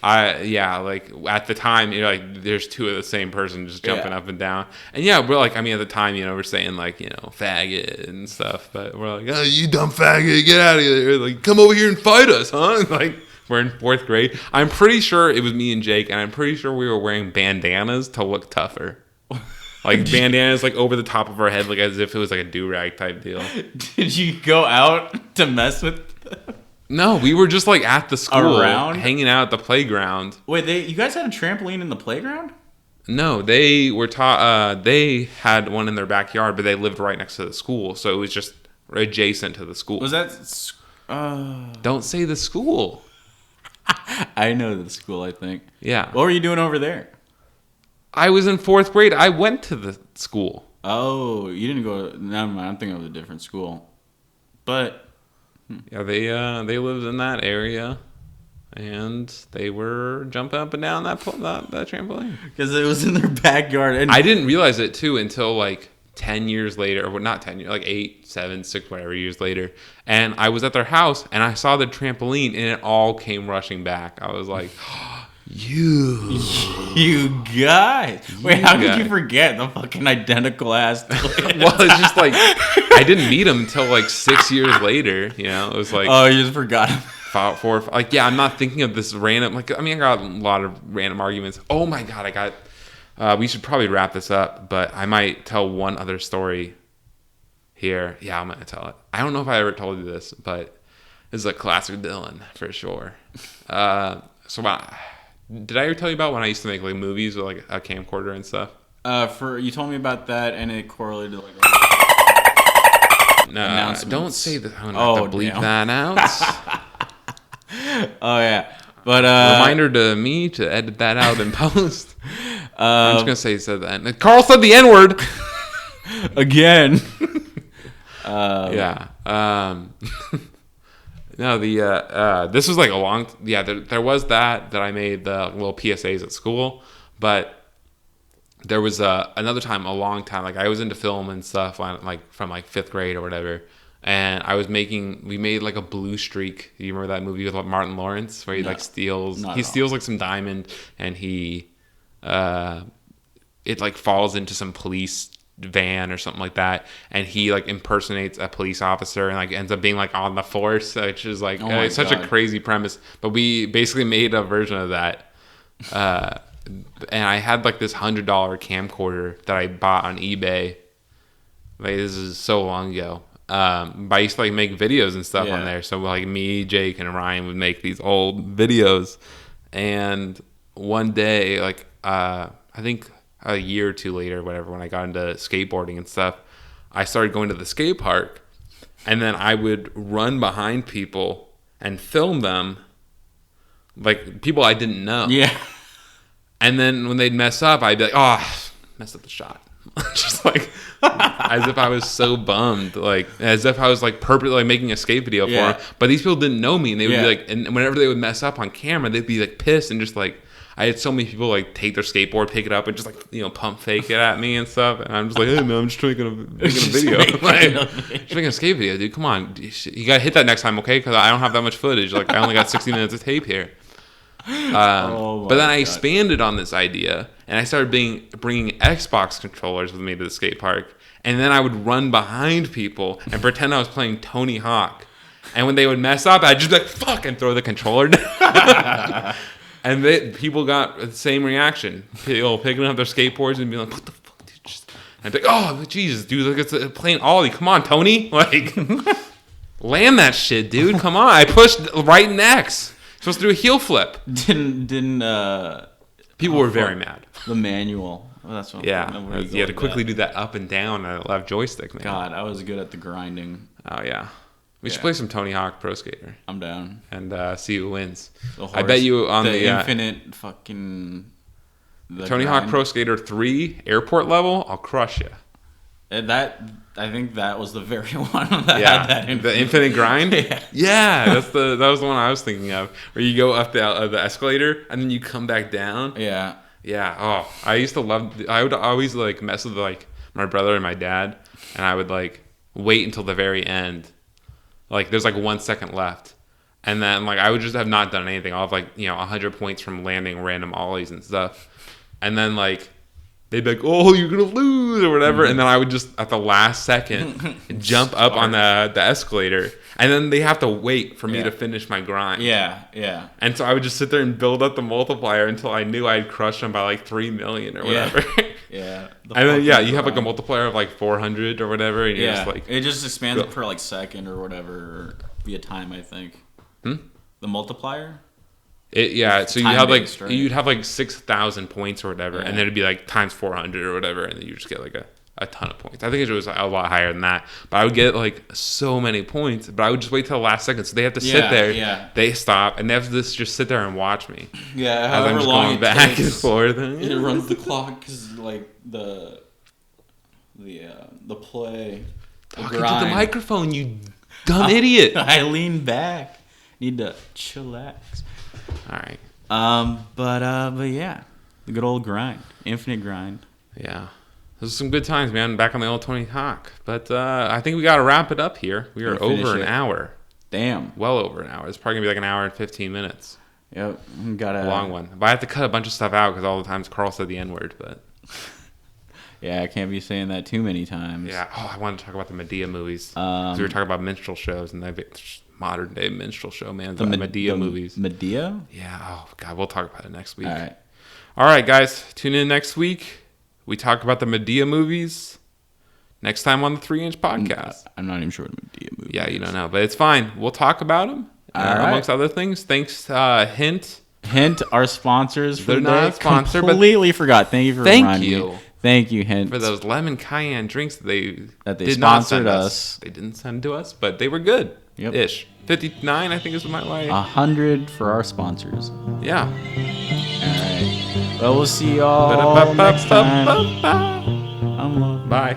But like at the time, like there's two of the same person just jumping up and down. And yeah, we're like, I mean, at the time, we're saying like, faggot and stuff. But we're like, oh, you dumb faggot, get out of here! Like, come over here and fight us, huh? Like. We're in 4th grade. I'm pretty sure it was me and Jake, and I'm pretty sure we were wearing bandanas to look tougher. Like bandanas like over the top of our head, like as if it was like a do-rag type deal. Did you go out to mess with them? No, we were just like at the school, Around? hanging out at the playground. Wait, you guys had a trampoline in the playground? No, they were taught. They had one in their backyard, but they lived right next to the school, so it was just adjacent to the school. Was that? Don't say the school. I know the school. I think. Yeah, What were you doing over there? I was in 4th grade. I went to the school. Oh, you didn't go. Never mind. I'm thinking of a different school. But Yeah, they lived in that area, and they were jumping up and down that trampoline. because it was in their backyard, and I didn't realize it too until like 10 years later, or not 10 years, like 8, 7, 6, whatever years later. And I was at their house and I saw the trampoline and it all came rushing back. I was like, you guys. Wait, how could guys. you forget the fucking identical ass? Well, it's just like, I didn't meet him until like 6 years later. It was like, Oh, you just forgot. like, yeah, I'm not thinking of this random, like, I mean, I got a lot of random arguments. Oh my God, we should probably wrap this up, but I might tell one other story here. Yeah, I'm going to tell it. I don't know if I ever told you this, but this is a classic Dylan for sure. Did I ever tell you about when I used to make like movies with like a camcorder and stuff? You told me about that, and it correlated like. No, Announcements. don't say that. I'm going to have to bleep damn. that out. Oh yeah, but Reminder to me to edit that out in post. I'm just going to say he said that. Carl said the N-word. again. Yeah. No, this was like a long. Yeah, there was that I made the little PSAs at school, but there was another time, a long time. Like I was into film and stuff, like from like 5th grade or whatever, and we made like a Blue Streak. Do you remember that movie with Martin Lawrence where he like steals like some diamond and it like falls into some police van or something like that, and he like impersonates a police officer and like ends up being like on the force, which is like it's such a crazy premise, but we basically made a version of that, and I had like this $100 camcorder that I bought on eBay. Like this is so long ago, but I used to like make videos and stuff on there, so like me, Jake, and Ryan would make these old videos, and one day like I think a year or two later, whatever, when I got into skateboarding and stuff, I started going to the skate park, and then I would run behind people and film them like people I didn't know. Yeah. And then when they'd mess up, I'd be like, oh, messed up the shot. Just like, as if I was so bummed, like, as if I was like purposely like making a skate video for them. But these people didn't know me, and they would be like, and whenever they would mess up on camera, they'd be like pissed, and just like, I had so many people like take their skateboard, pick it up, and just like, you know, pump fake it at me and stuff. And I'm just like, hey man, I'm just making a video, just making a skate video, dude. Come on, you gotta hit that next time, okay? Because I don't have that much footage. Like, I only got 60 minutes of tape here. But then I expanded on this idea, and I started bringing Xbox controllers with me to the skate park, and then I would run behind people and pretend I was playing Tony Hawk. And when they would mess up, I'd just be like, fuck, and throw the controller down. And people got the same reaction. People picking up their skateboards and being like, what the fuck, dude? And I'd be like, oh, Jesus, dude, look, it's playing Ollie. Come on, Tony. Like, land that shit, dude. Come on. I pushed right next. Supposed to do a heel flip. People were very mad. The manual. Oh, that's what. Yeah, you had to quickly do that up and down on a left joystick, man. God, I was good at the grinding. Oh yeah, we should play some Tony Hawk Pro Skater. I'm down. And see who wins. I bet you on the infinite fucking Tony Hawk Pro Skater 3 airport level. I'll crush you. And I think that was the very one that had that the infinite grind. Yeah, that was the one I was thinking of, where you go up the escalator and then you come back down. Yeah. Oh, I used to love. I would always like mess with like my brother and my dad, and I would like wait until the very end. Like there's like 1 second left, and then like I would just have not done anything. I'll have like 100 points from landing random ollies and stuff, and then like they'd be like, "Oh, you're gonna lose" or whatever, and then I would just at the last second jump up on the escalator, and then they have to wait for me to finish my grind. Yeah. And so I would just sit there and build up the multiplier until I knew I'd crush them by like 3 million or whatever. Yeah. And then you have like a multiplier of like 400 or whatever, and you're just like, it just expands it per like second or whatever via time, I think. The multiplier. So you'd have like 6,000 points or whatever, and then it'd be like times 400 or whatever, and then you just get like a ton of points. I think it was a lot higher than that, but I would get like so many points, but I would just wait till the last second, so they have to sit there, they stop, and they have to just sit there and watch me. Yeah, as I'm just going back and forth. It runs the clock because like the play. Talking to the microphone, you dumb idiot. I lean back. Need to chillax. All right. But yeah, the good old grind, infinite grind. Yeah, those are some good times, man. Back on the old Tony Hawk. But I think we got to wrap it up here. We are over an hour. Damn. Well over an hour. It's probably gonna be like an hour and 15 minutes. Yep. Got a long one. But I have to cut a bunch of stuff out because all the times Carl said the N-word. But yeah, I can't be saying that too many times. Yeah. Oh, I wanted to talk about the Medea movies. We were talking about minstrel shows and modern day minstrel show, man. The Medea movies. Medea? Yeah. Oh God, we'll talk about it next week. All right, guys. Tune in next week. We talk about the Medea movies next time on the 3-Inch Podcast. I'm not even sure what Medea movie. Yeah, you don't know, but it's fine. We'll talk about them amongst other things. Thanks, Hint. Hint, our sponsors. They're not sponsored, but completely forgot. Thank you for reminding me. Thank you, Hint, for those lemon cayenne drinks that they did sponsored us. They didn't send to us, but they were good. Yep. Ish. 59, I think is my way. 100 for our sponsors. Yeah. All right. Well, we'll see y'all next time. Bye.